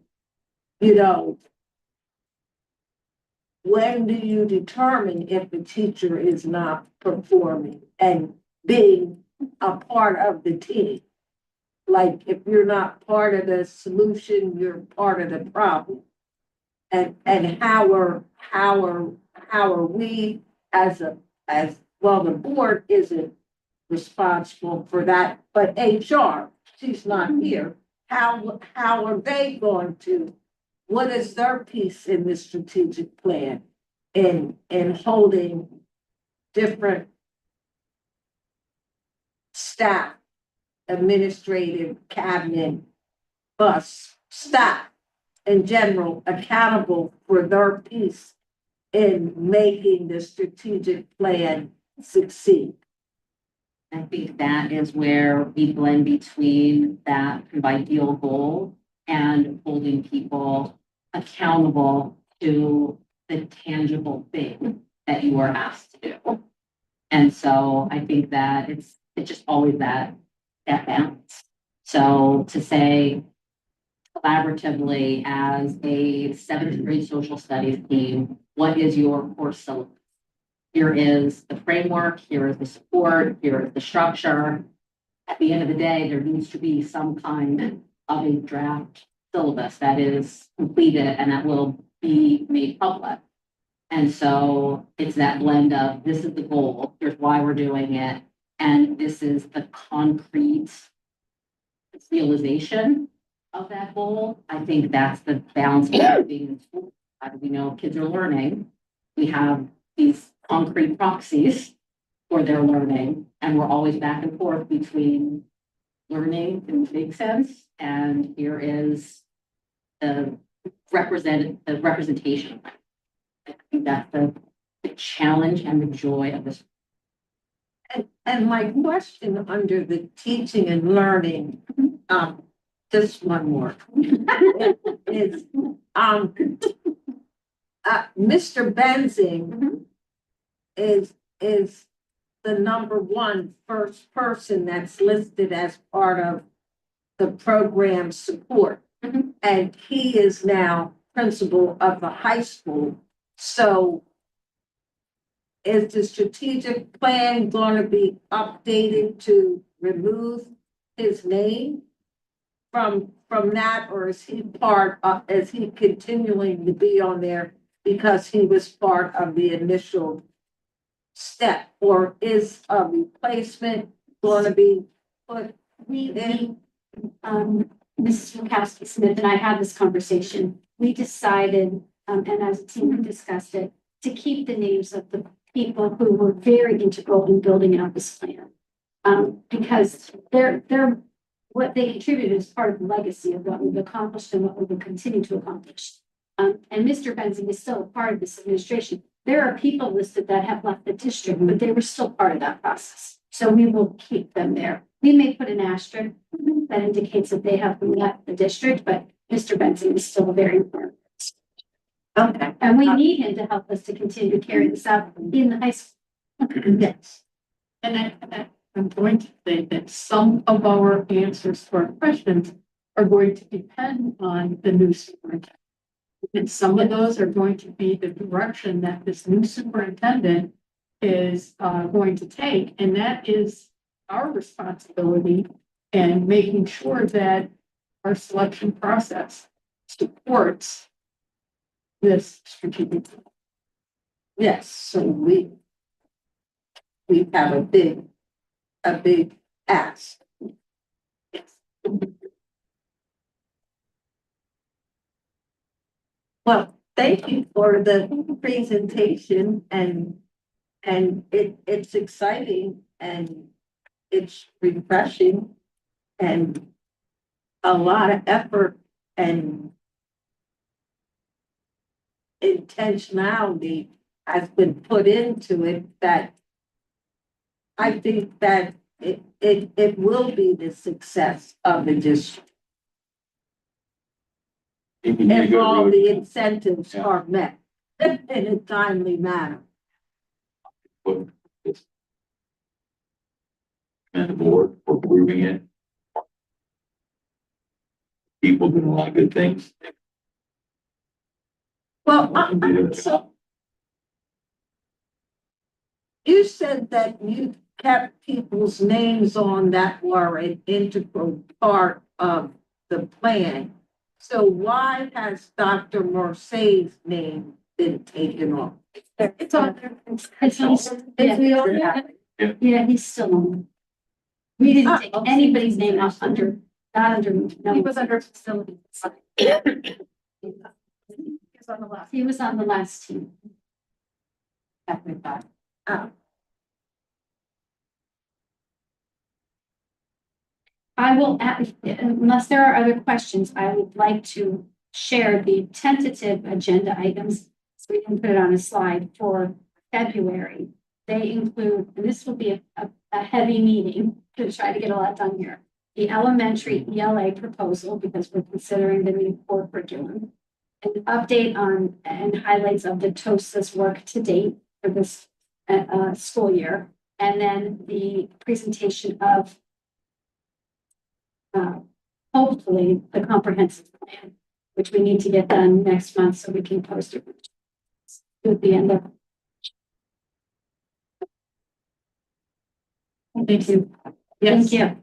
when do you determine if the teacher is not performing and being a part of the team? Like, if you're not part of the solution, you're part of the problem. And how are we as well, the board isn't responsible for that, but HR, she's not here. How are they going to, what is their piece in the strategic plan in holding different staff, administrative, cabinet, bus, staff in general accountable for their piece in making the strategic plan succeed. I think that is where we blend between that kind of ideal goal and holding people accountable to the tangible thing that you are asked to do. And so I think that it's just always that balance. So to say collaboratively as a seventh grade social studies team, what is your course syllabus? Here is the framework, here is the support, here is the structure. At the end of the day, there needs to be some kind of a draft syllabus that is completed and that will be made public. And so it's that blend of this is the goal, here's why we're doing it, and this is the concrete realization of that goal. I think that's the balance between being in school. How do we know kids are learning? We have these concrete proxies for their learning, and we're always back and forth between learning in big sense, and here is the representation. I think that's the challenge and the joy of this. And my question under the teaching and learning, just one more, is, Mr. Benzing is the number one first person that's listed as part of the program support. And he is now principal of the high school. So is the strategic plan going to be updated to remove his name from that, or is he is he continuing to be on there because he was part of the initial step, or is a replacement going to be put in? Mrs. McCaskey Smith and I had this conversation. We decided, and as a team we discussed it, to keep the names of the people who were very integral in building out this plan. Because they're what they contributed is part of the legacy of what we've accomplished and what we will continue to accomplish. And Mr. Benzing is still a part of this administration. There are people listed that have left the district, but they were still part of that process. So we will keep them there. We may put an asterisk that indicates that they have left the district, but Mr. Benzing is still very important. Okay. And we need him to help us to continue to carry this out in the high school. Yes. And I'm going to say that some of our answers to our questions are going to depend on the new superintendent. And some of those are going to be the direction that this new superintendent is going to take. And that is our responsibility, and making sure that our selection process supports this strategic plan. Yes, so we have a big ask. Yes. Well, thank you for the presentation, and it's exciting and it's refreshing, and a lot of effort and intentionality has been put into it, that I think that it will be the success of the district if all the incentives are met in a timely manner. Put this. And the board for approving it. People doing a lot of good things. Well, so you said that you kept people's names on that were an integral part of the plan. So why has Dr. Marseille's name been taken off? It's on there. Yeah, he's still on. We didn't take anybody's name off under, not under. No. He was under facility. He was on the last team. Oh. I will, unless there are other questions, I would like to share the tentative agenda items. So we can put it on a slide for February. They include, and this will be a heavy meeting to try to get a lot done here. The elementary ELA proposal, because we're considering the new core curriculum. An update on and highlights of the TOSA's work to date for this school year. And then the presentation of hopefully the comprehensive plan, which we need to get done next month so we can post it at the end of. Thank you. Thank you.